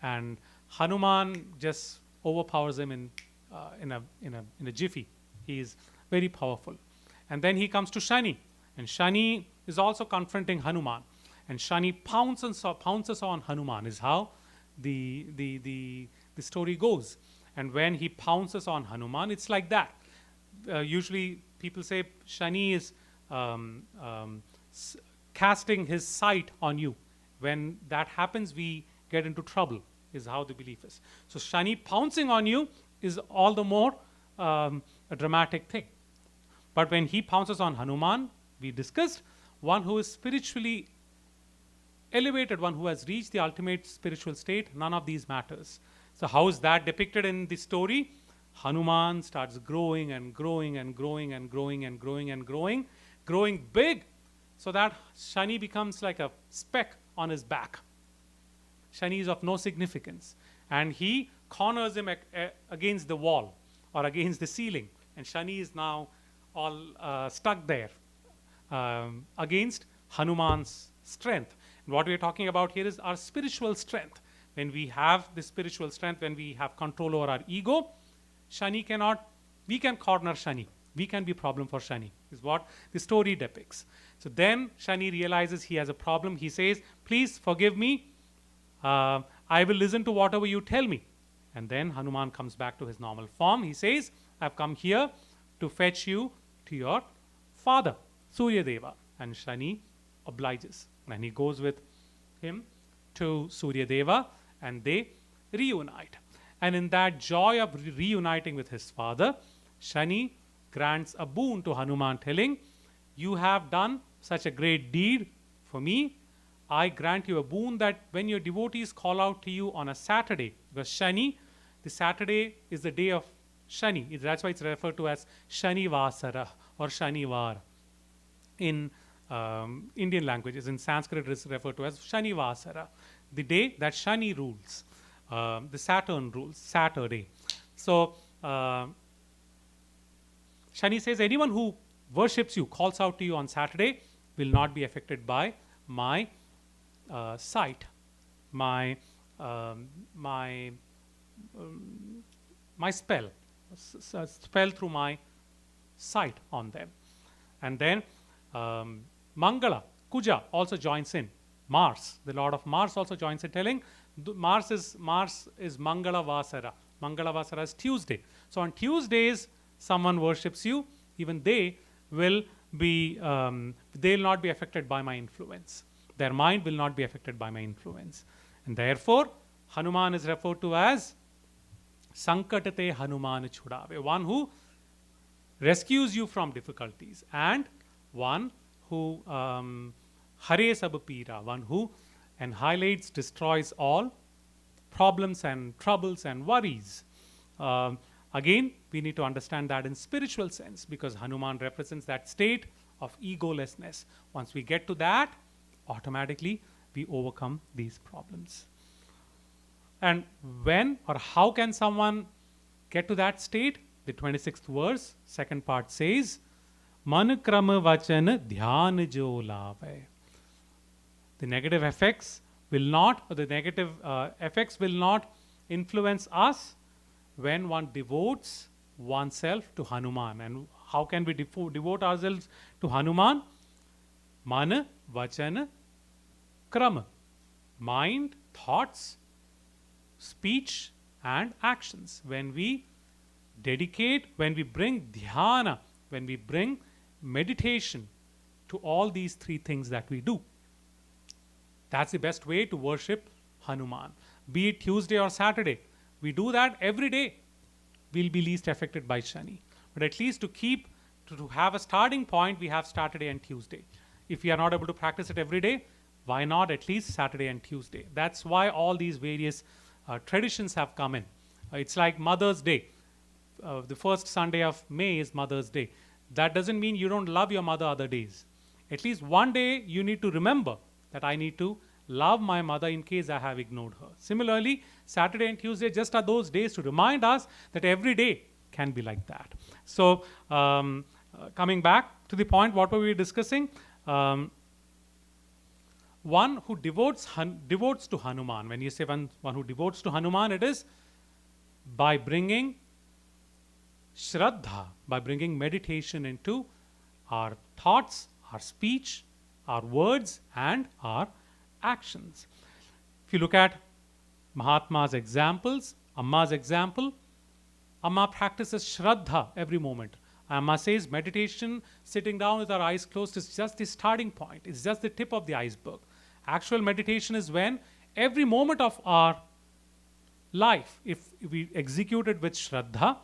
and Hanuman just overpowers him in a jiffy. He is very powerful. And then he comes to Shani, and Shani is also confronting Hanuman, and Shani pounces on Hanuman is how the story goes. And when he pounces on Hanuman, it's like that. Usually people say Shani is casting his sight on you. When that happens, we get into trouble, is how the belief is. So Shani pouncing on you is all the more a dramatic thing. But when he pounces on Hanuman, we discussed, one who is spiritually elevated, one who has reached the ultimate spiritual state, none of these matters. So how is that depicted in the story? Hanuman starts growing and growing and growing and growing and growing and growing big, so that Shani becomes like a speck on his back. Shani is of no significance, and he corners him against the wall or against the ceiling, and Shani is now all stuck there against Hanuman's strength. And what we are talking about here is our spiritual strength. When we have the spiritual strength, when we have control over our ego, Shani we can corner Shani. We can be a problem for Shani, is what the story depicts. So then Shani realizes he has a problem. He says, please forgive me. I will listen to whatever you tell me. And then Hanuman comes back to his normal form. He says, I've come here to fetch you to your father, Surya Deva. And Shani obliges. And he goes with him to Surya Deva, and they reunite. And in that joy of reuniting with his father, Shani grants a boon to Hanuman, telling, you have done such a great deed for me. I grant you a boon that when your devotees call out to you on a Saturday, because Shani, the Saturday is the day of Shani. That's why it's referred to as Shani Vasara or Shanivar in Indian languages. In Sanskrit, it is referred to as Shani Vasara, the day that Shani rules, the Saturn rules, Saturday. So Shani says, anyone who worships you, calls out to you on Saturday, will not be affected by my sight, my spell, spell through my sight on them. And then Mangala, Kuja also joins in. Mars, the lord of Mars, also joins in, telling Mars is Mangala Vasara. Mangala Vasara is Tuesday. So on Tuesdays, someone worships you, even they will they'll not be affected by my influence. Their mind will not be affected by my influence. And therefore, Hanuman is referred to as Sankatate Hanuman Chudave, one who rescues you from difficulties, and one who Hare Sab Pira, one who annihilates, destroys all problems and troubles and worries. Again, we need to understand that in spiritual sense, because Hanuman represents that state of egolessness. Once we get to that, automatically we overcome these problems. And when or how can someone get to that state, the 26th verse, second part says, Man krama vachan dhyan jo lave. The negative effects will not, or the negative effects will not influence us when one devotes oneself to Hanuman. And how can we devote ourselves to Hanuman? Mana, vachana, krama. Mind, thoughts, speech, and actions. When we dedicate, when we bring dhyana, when we bring meditation to all these three things that we do, that's the best way to worship Hanuman. Be it Tuesday or Saturday, we do that every day, we'll be least affected by Shani. But at least to have a starting point, we have Saturday and Tuesday. If we are not able to practice it every day, why not at least Saturday and Tuesday? That's why all these various traditions have come in. It's like Mother's Day. The first Sunday of May is Mother's Day. That doesn't mean you don't love your mother other days. At least one day you need to remember that I need to love my mother in case I have ignored her. Similarly, Saturday and Tuesday just are those days to remind us that every day can be like that. So, coming back to the point, what were we discussing? One who devotes to Hanuman. When you say one who devotes to Hanuman, it is by bringing Shraddha, by bringing meditation into our thoughts, our speech, our words, and our actions. If you look at Mahatma's examples, Amma's example, Amma practices Shraddha every moment. Amma says meditation, sitting down with our eyes closed, is just the starting point. It's just the tip of the iceberg. Actual meditation is when every moment of our life, if we execute it with Shraddha,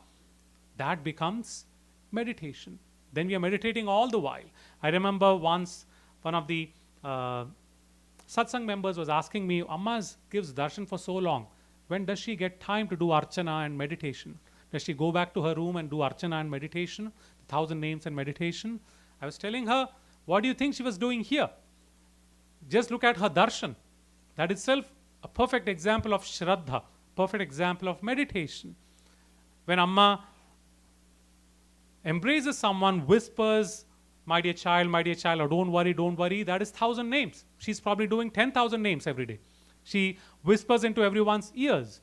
that becomes meditation. Then we are meditating all the while. I remember once one of the satsang members was asking me, Amma gives darshan for so long. When does she get time to do archana and meditation? Does she go back to her room and do archana and meditation, 1,000 names and meditation? I was telling her, what do you think she was doing here? Just look at her darshan. That itself a perfect example of Shraddha, perfect example of meditation. When Amma embraces someone, whispers, my dear child, or don't worry, that is 1,000 names. She's probably doing 10,000 names every day. She whispers into everyone's ears.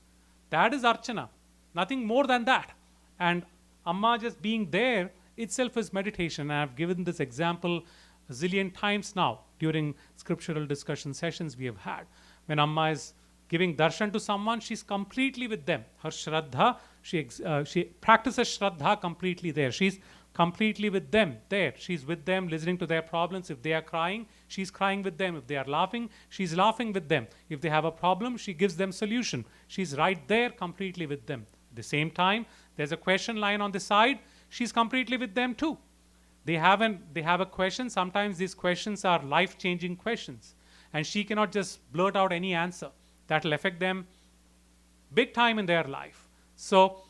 That is archana, nothing more than that. And Amma just being there itself is meditation. And I've given this example a zillion times now during scriptural discussion sessions we have had. When Amma is giving darshan to someone, she's completely with them. Her Shraddha, she practices Shraddha completely there. She's completely with them there. She's with them, listening to their problems. If they are crying, she's crying with them. If they are laughing, she's laughing with them. If they have a problem, she gives them solution. She's right there completely with them. At the same time, there's a question line on the side. She's completely with them too. They have a question. Sometimes these questions are life-changing questions. And she cannot just blurt out any answer. That will affect them big time in their life. So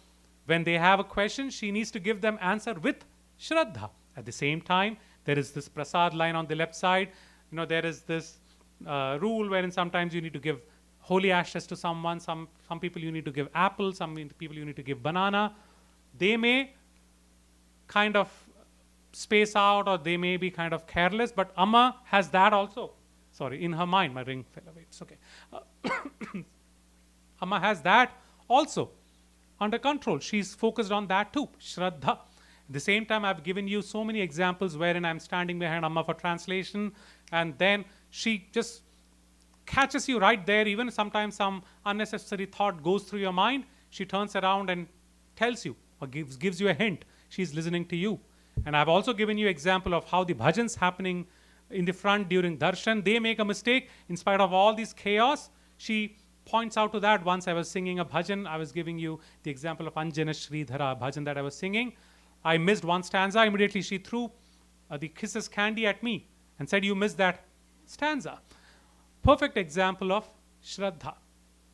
when they have a question, she needs to give them answer with Shraddha. At the same time, there is this prasad line on the left side. You know, there is this rule wherein sometimes you need to give holy ashes to someone. Some people you need to give apple. Some people you need to give banana. They may kind of space out, or they may be kind of careless, but Amma has that also. Sorry, in her mind, my ring fell away. It's okay. Amma has that also under control. She's focused on that too, Shraddha. At the same time, I've given you so many examples wherein I'm standing behind Amma for translation, and then she just catches you right there. Even sometimes some unnecessary thought goes through your mind, she turns around and tells you, or gives you a hint. She's listening to you. And I've also given you example of how the bhajans happening in the front during darshan, they make a mistake. In spite of all this chaos, she points out to that. Once I was singing a bhajan, I was giving you the example of Anjana Sridhara bhajan that I was singing. I missed one stanza. Immediately she threw the kisses candy at me and said, you missed that stanza. Perfect example of Shraddha.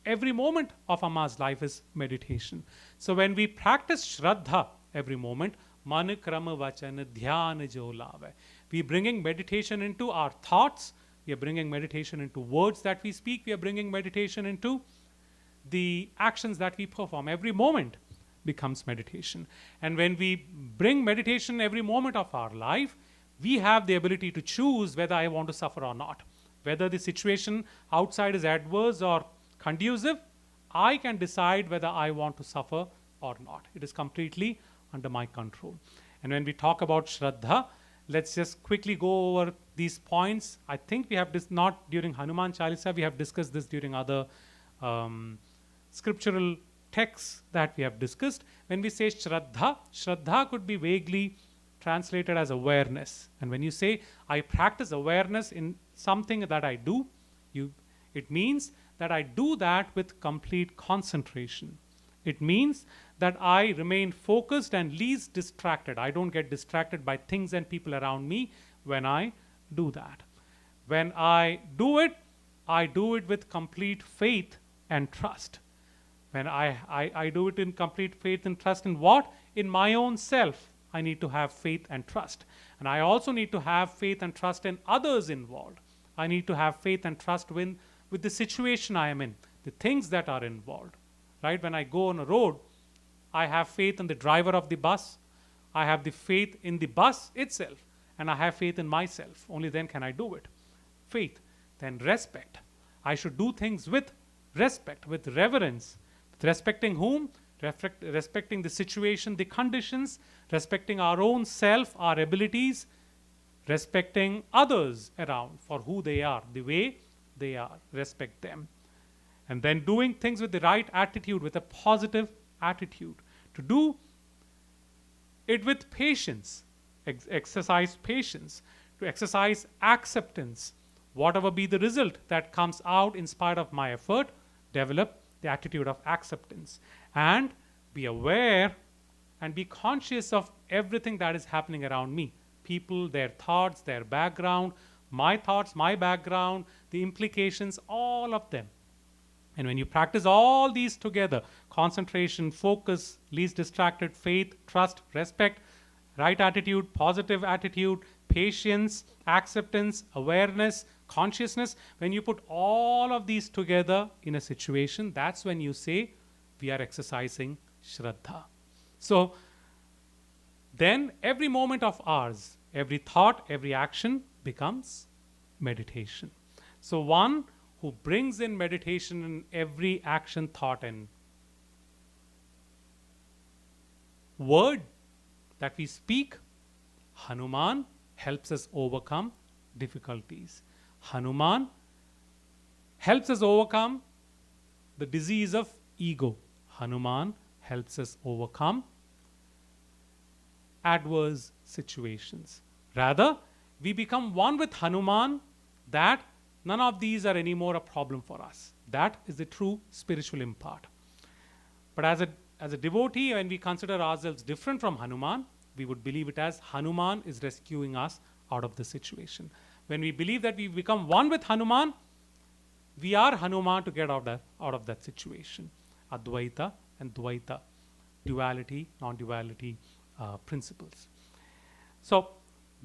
Every moment of Amma's life is meditation. So when we practice Shraddha every moment, man krama vachan dhyan jo lave. We are bringing meditation into our thoughts. We are bringing meditation into words that we speak. We are bringing meditation into the actions that we perform. Every moment becomes meditation. And when we bring meditation every moment of our life, we have the ability to choose whether I want to suffer or not. Whether the situation outside is adverse or conducive, I can decide whether I want to suffer or not. It is completely under my control. And when we talk about Shraddha, let's just quickly go over these points. I think we have this not during Hanuman Chalisa, we have discussed this during other scriptural texts that we have discussed. When we say Shraddha, Shraddha could be vaguely translated as awareness. And when you say, I practice awareness in something that I do, it means that I do that with complete concentration. It means that I remain focused and least distracted. I don't get distracted by things and people around me when I do that. When I do it with complete faith and trust. When I do it in complete faith and trust in what? In my own self, I need to have faith and trust. And I also need to have faith and trust in others involved. I need to have faith and trust with the situation I am in, the things that are involved. Right? When I go on a road, I have faith in the driver of the bus. I have the faith in the bus itself. And I have faith in myself. Only then can I do it. Faith. Then respect. I should do things with respect, with reverence. With respecting whom? Respecting the situation, the conditions, respecting our own self, our abilities, respecting others around for who they are, the way they are. Respect them. And then doing things with the right attitude, with a positive attitude. To do it with patience. Exercise patience. To exercise acceptance. Whatever be the result that comes out in spite of my effort, develop the attitude of acceptance. And be aware and be conscious of everything that is happening around me. People, their thoughts, their background, my thoughts, my background, the implications, all of them. And when you practice all these together, concentration, focus, least distracted, faith, trust, respect, right attitude, positive attitude, patience, acceptance, awareness, consciousness, when you put all of these together in a situation, that's when you say we are exercising Shraddha. So then every moment of ours, every thought, every action becomes meditation. So one who brings in meditation in every action, thought, and word that we speak, Hanuman helps us overcome difficulties. Hanuman helps us overcome the disease of ego. Hanuman helps us overcome adverse situations. Rather, we become one with Hanuman, that none of these are anymore a problem for us. That is the true spiritual impart. But as a devotee, when we consider ourselves different from Hanuman, we would believe it as Hanuman is rescuing us out of the situation. When we believe that we become one with Hanuman, we are Hanuman to get out of that situation. Advaita and Dvaita, duality, non-duality principles. So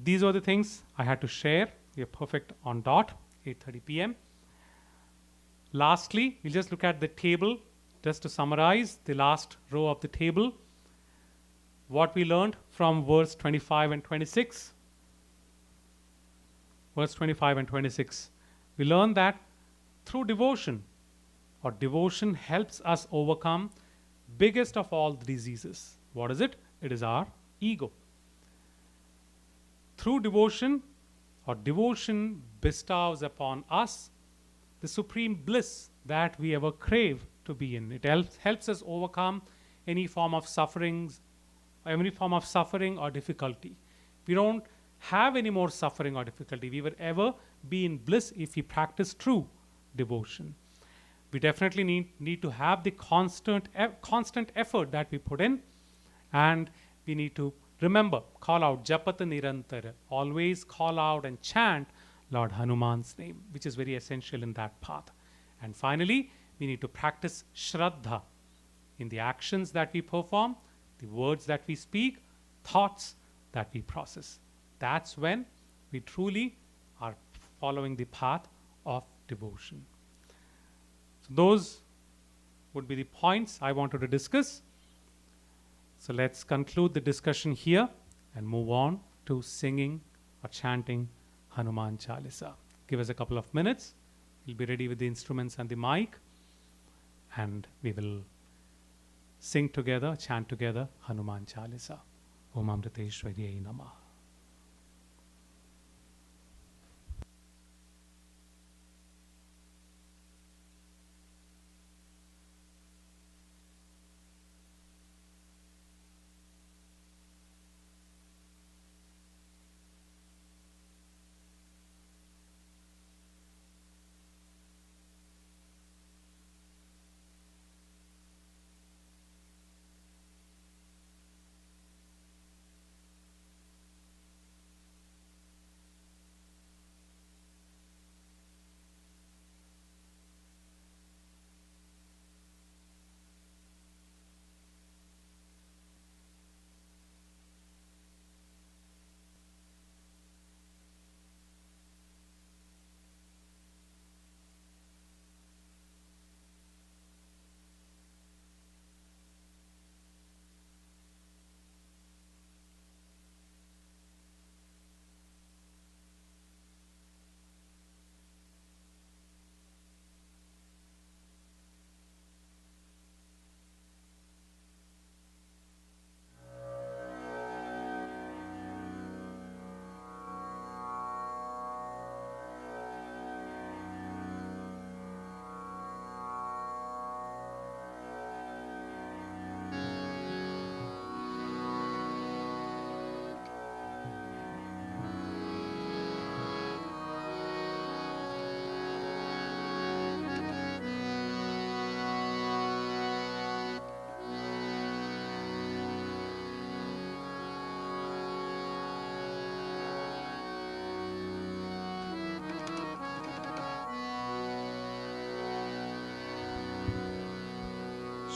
these are the things I had to share. We are perfect on dot, 8:30 p.m. Lastly, we'll just look at the table, just to summarize the last row of the table. What we learned from verse 25 and 26. Verse 25 and 26. We learned that through devotion, or devotion helps us overcome biggest of all diseases. What is it? It is our ego. Through devotion, or devotion bestows upon us the supreme bliss that we ever crave to be in. It helps us overcome any form of sufferings, any form of suffering or difficulty. We don't have any more suffering or difficulty. We will ever be in bliss if we practice true devotion. We definitely need to have the constant effort that we put in, and we need to remember, call out Japata Nirantara, always call out and chant Lord Hanuman's name, which is very essential in that path. And finally, we need to practice Shraddha in the actions that we perform, the words that we speak, thoughts that we process. That's when we truly are following the path of devotion. So those would be the points I wanted to discuss. So let's conclude the discussion here and move on to singing or chanting Hanuman Chalisa. Give us a couple of minutes. We'll be ready with the instruments and the mic, and we will sing together, chant together Hanuman Chalisa. Om Amriteshwariyai Namah.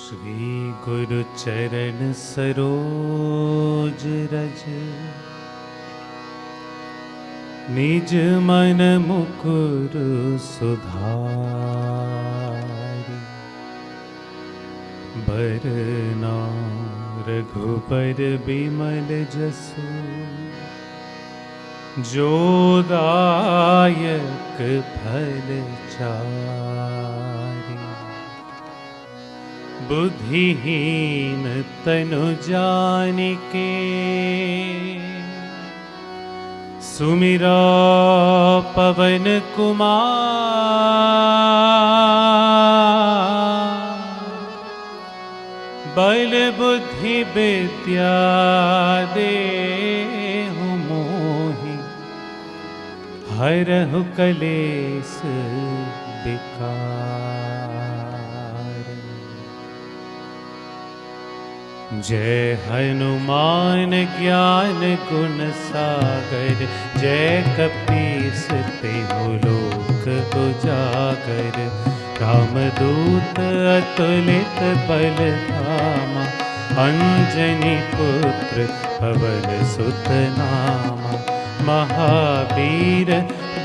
Shri गुरु चरण सरोज रज निज मन मुकुर सुधारि बरना रघुबर बिमल जसु जो दायक फल चारि बुद्धिहीन तनु जानिके सुमिरा पवन कुमार बल बुद्धि विद्या देहु मोहि हरहु कलेस विकार। जय हनुमान ज्ञान गुण सागर जय कपीस तिहु लोक उजागर रामदूत अतुलित बल धामा अंजनी पुत्र पवन सुत नामा महावीर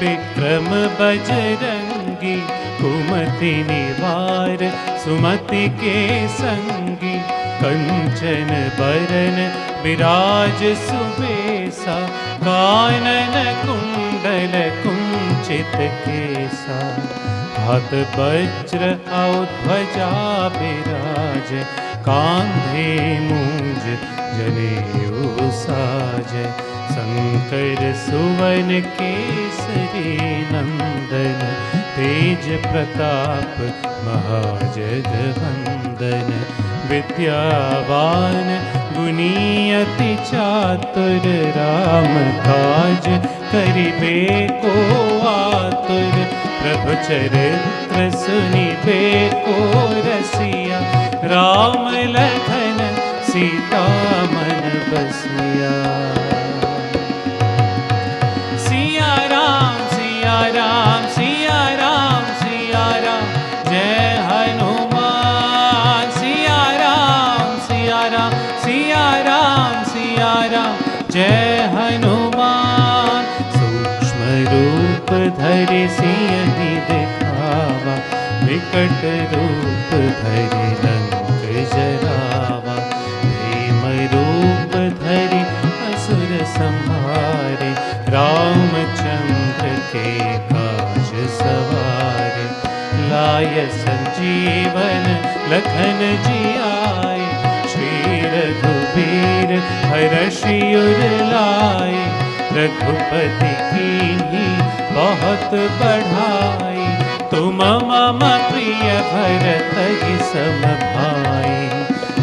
विक्रम बजरंगी कुमति निवार सुमति के संगी कंचन बरन विराज सुबेसा कानन कुंडल कुंचित केसा हाथ वज्र ध्वजा विराज कांधे मूंज जनेऊ साज शंकर सुवन केसरी नंदन तेज प्रताप महाजगवंदन विद्यावान गुणी अति चातुर राम काज करिबे को आतुर प्रभु चरित्र सुनिबे को रसिया राम लखन सीता मन बसिया। सिया राम सिया राम सिया राम सिया राम जय हनुमान सिया राम सिया राम सिया राम सिया राम जय हनुमान। सूक्ष्म रूप धरि सियहि दिखावा विकट रूप धरि लंक जरावा भीम संहारे, रामचंद्र के काज सवारे। लाय संजीवन लखन जी आए, श्री रघुबीर हरषि उर लाए। रघुपति कीन्ही बहुत बढ़ाई, तुम मम प्रिय भरत सम भाई।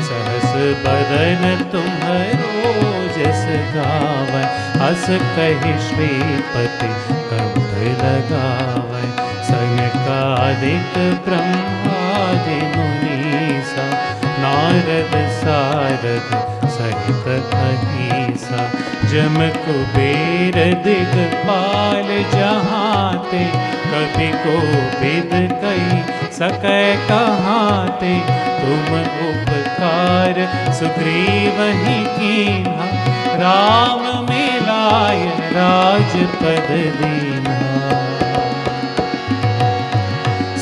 सहस बदन तुम्हरो जस गावै, हस कहि श्रीपति कंठ लगावै। सनकादिक ब्रह्मादि मुनीसा, नारद सारद सहित अहिसा। जम कुबेर दिगपाल जहाते, कवि कोविद कहि सकै कहाते। तुम उपकार सुग्रीवहि कीन्हा, राम मिलाय राजपद दीन्हा।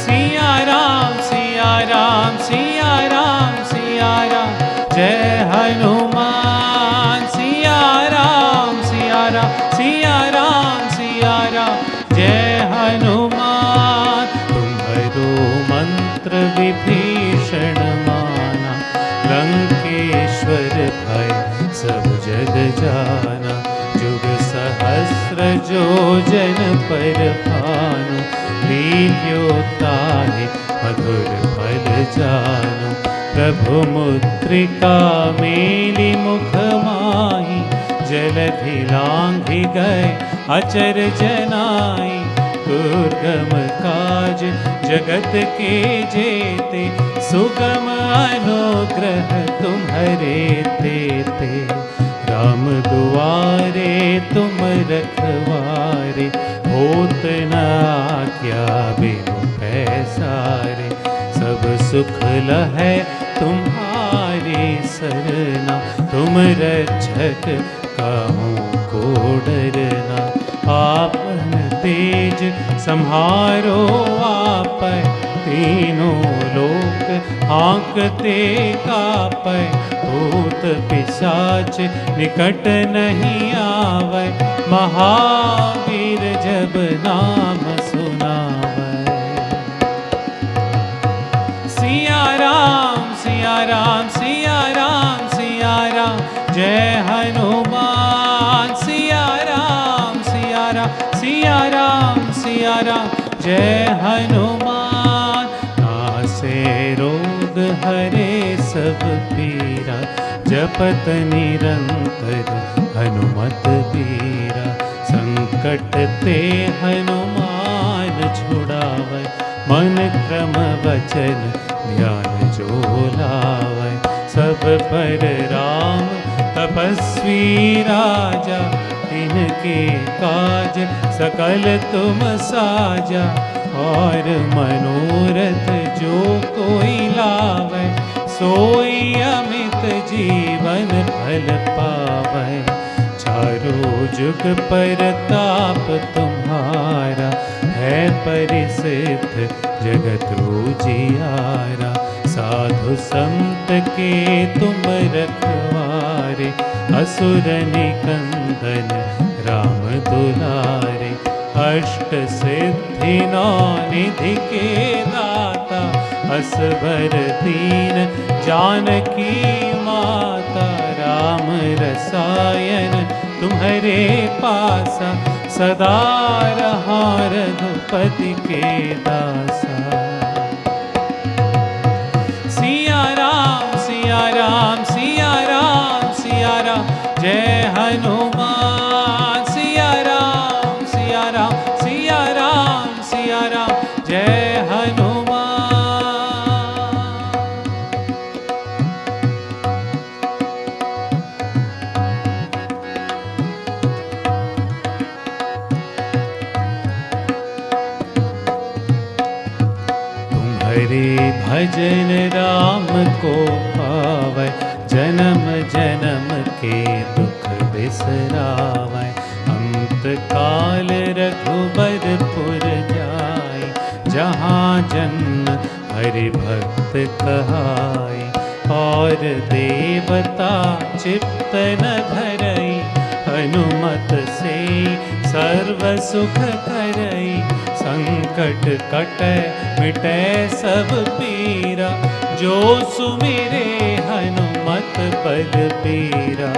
सिया राम सिया राम सिया राम सिया राम, जय हनुमान। सिया राम सिया राम सिया राम सिया राम, जय हनुमान। तुम्हारो मंत्र विभीषण माना, लंकेश्वर भय सब जग जाना। जुग सहस्र जो जन पर भानु, लील्योताहि मधुर फल जानु। प्रभु मुद्रिका मेली मुख माही, जलधि लांघि गए अचर जनाई। दुर्गम काज जगत के जेते, सुगम अनुग्रह तुम्हरे तेते। राम दुआरे तुम रखवारे, होत न आज्ञा बिनु पैसारे। सब सुख लहै तुम्हारे सरना, तुम रक्षक काहू को डरना। आपन तेज सम्हारो आपै, तीनों लोक हाँकते कापै। भूत पिशाच निकट नहीं आवै, महावीर जब नाम सुनावै। सिया राम सिया राम सिया राम सिया राम, जय हनुमान। सिया राम सिया राम सिया राम सिया राम, जय हनुमान। नासे रोग हरे सब पीरा, जपत निरंतर हनुमत बीरा। संकट ते हनुमान छुड़ावै, मन क्रम वचन ध्यान जो लावै। सब पर राम तपस्वी राजा, इनके काज सकल तुम साजा। और मनोरथ जो कोई लावै, सोई अमित जीवन फल पावै। चारों जुग परताप तुम्हारा, है परिसिद्ध जगत उजियारा। साधु संत के तुम रखवारे, असुर निकंदन राम दुलारे। अष्ट सिद्धि नौ निधि के दाता, असबर दीन जानकी माता। राम रसायन तुम्हारे पासा, सदा रहा रघुपति के दासा। सिया राम सिया राम सिया राम सिया राम, जय हनुमान। सिया राम सिया राम सिया राम सिया राम, जय हनुमान। भजन राम को पावै, जन्म जन्म के दुख बिसरावै। अंत काल रघुबरपुर जाय, जहाँ जन्म हरि भक्त कहाय। और देवता चित्त न धरई, हनुमत से सर्व सुख करई, संकट कटै मिटै सब पीरा, जो सुमिरे हनुमत बलबीरा।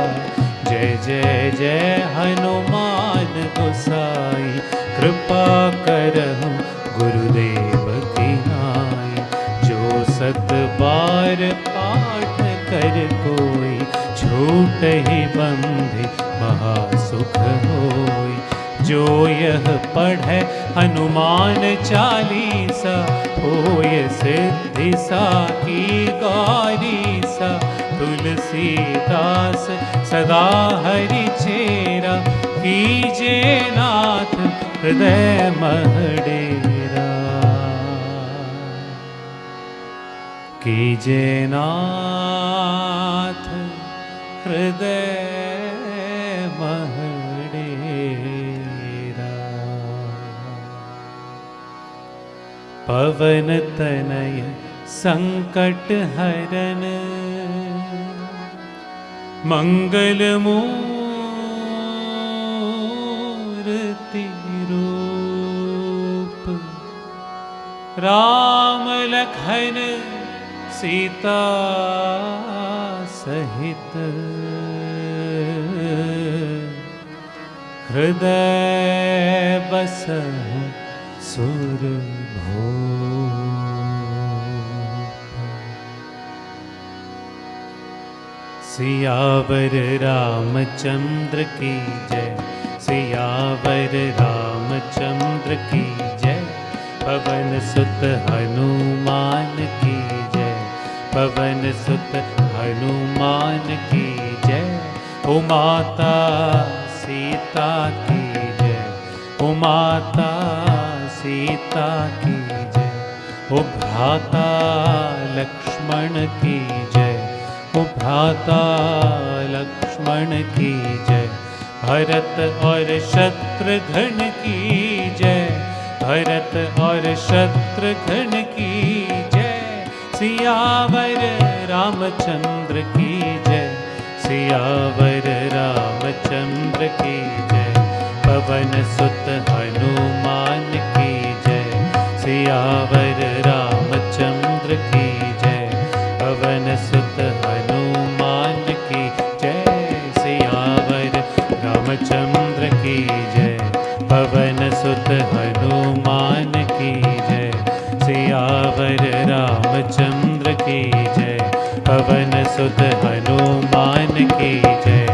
जय जय जय हनुमान गोसाई, कृपा करहु गुरुदेव की नाई। जो सत बार पाठ कर कोई, छूट ही बंधि महासुख होई। जो यह पढ़े हनुमान चालीसा, होय सिद्धि साखी गौरीसा। तुलसीदास सदा हरि चेरा, कीजे नाथ हृदय मह डेरा। कीजे नाथ हृदय मह डेरा। पवन तनय संकट हरन, मंगल मूर्ति रूप। राम लखन सीता सहित, हृदय बसहु सुरभूप। सियावर रामचंद्र की जय, सियावर रामचंद्र की जय। पवन सुत हनुमान की जय, पवन सुत हनुमान की जय। ओ माता सीता की जय, ओ माता सीता की जय। ओ भ्राता लक्ष्मण की जय, ओ भ्राता लक्ष्मण की जय। भरत और शत्रुघ्न की जय, भरत और शत्रुघ्न की जय। सियावर रामचंद्र की जय, सियावर रामचंद्र की जय। पवन सुत हनुमान की जय, सियावर रामचंद्र की जय। पवन सुत हनुमान की जय, सियावर रामचंद्र की जय। पवन सुत हनुमान की जय, सियावर रामचंद्र की जय। पवन सुत हनुमान की जय,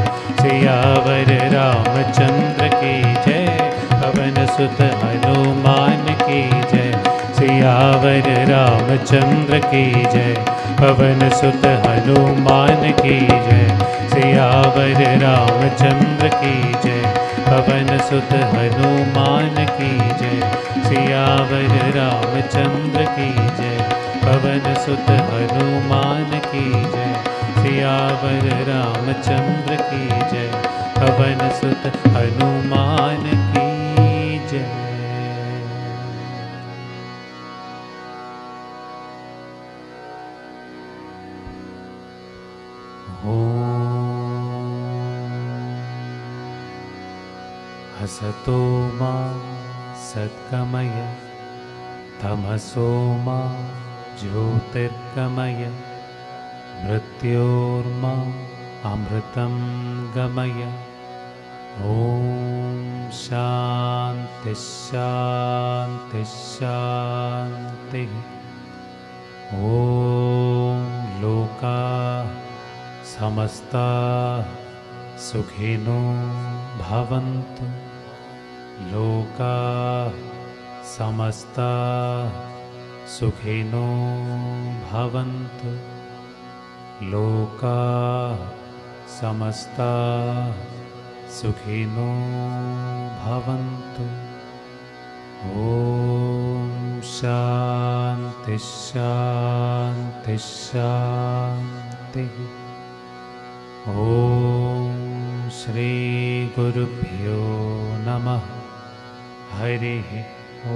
सियावर रामचंद्र की जय। पवन सुत हनुमान की जय, सियावर रामचंद्र की जय। पवन सुत हनुमान की जय, सियावर रामचंद्र की जय। पवन सुत हनुमान की जय, सियावर रामचंद्र की जय। पवन सुत हनुमान की जय, सियावर रामचंद्र की जय। पवन सुत हनुमान की जय। हसतो मा सद्गमय, तमसो मा ज्योतिर्गमय। मृत्योर्मा अमृतं गमय। ॐ शान्ति शान्ति शान्तिः। ॐ लोकाः समस्ताः सुखिनो भवन्तु। लोकाः समस्ताः सुखिनो भवन्तु। लोकाः समस्ताः सुखिनो भवन्तु। ॐ शान्ति शान्ति शान्तिः। ॐ श्री गुरुभ्यो नमः। हरिः ॐ।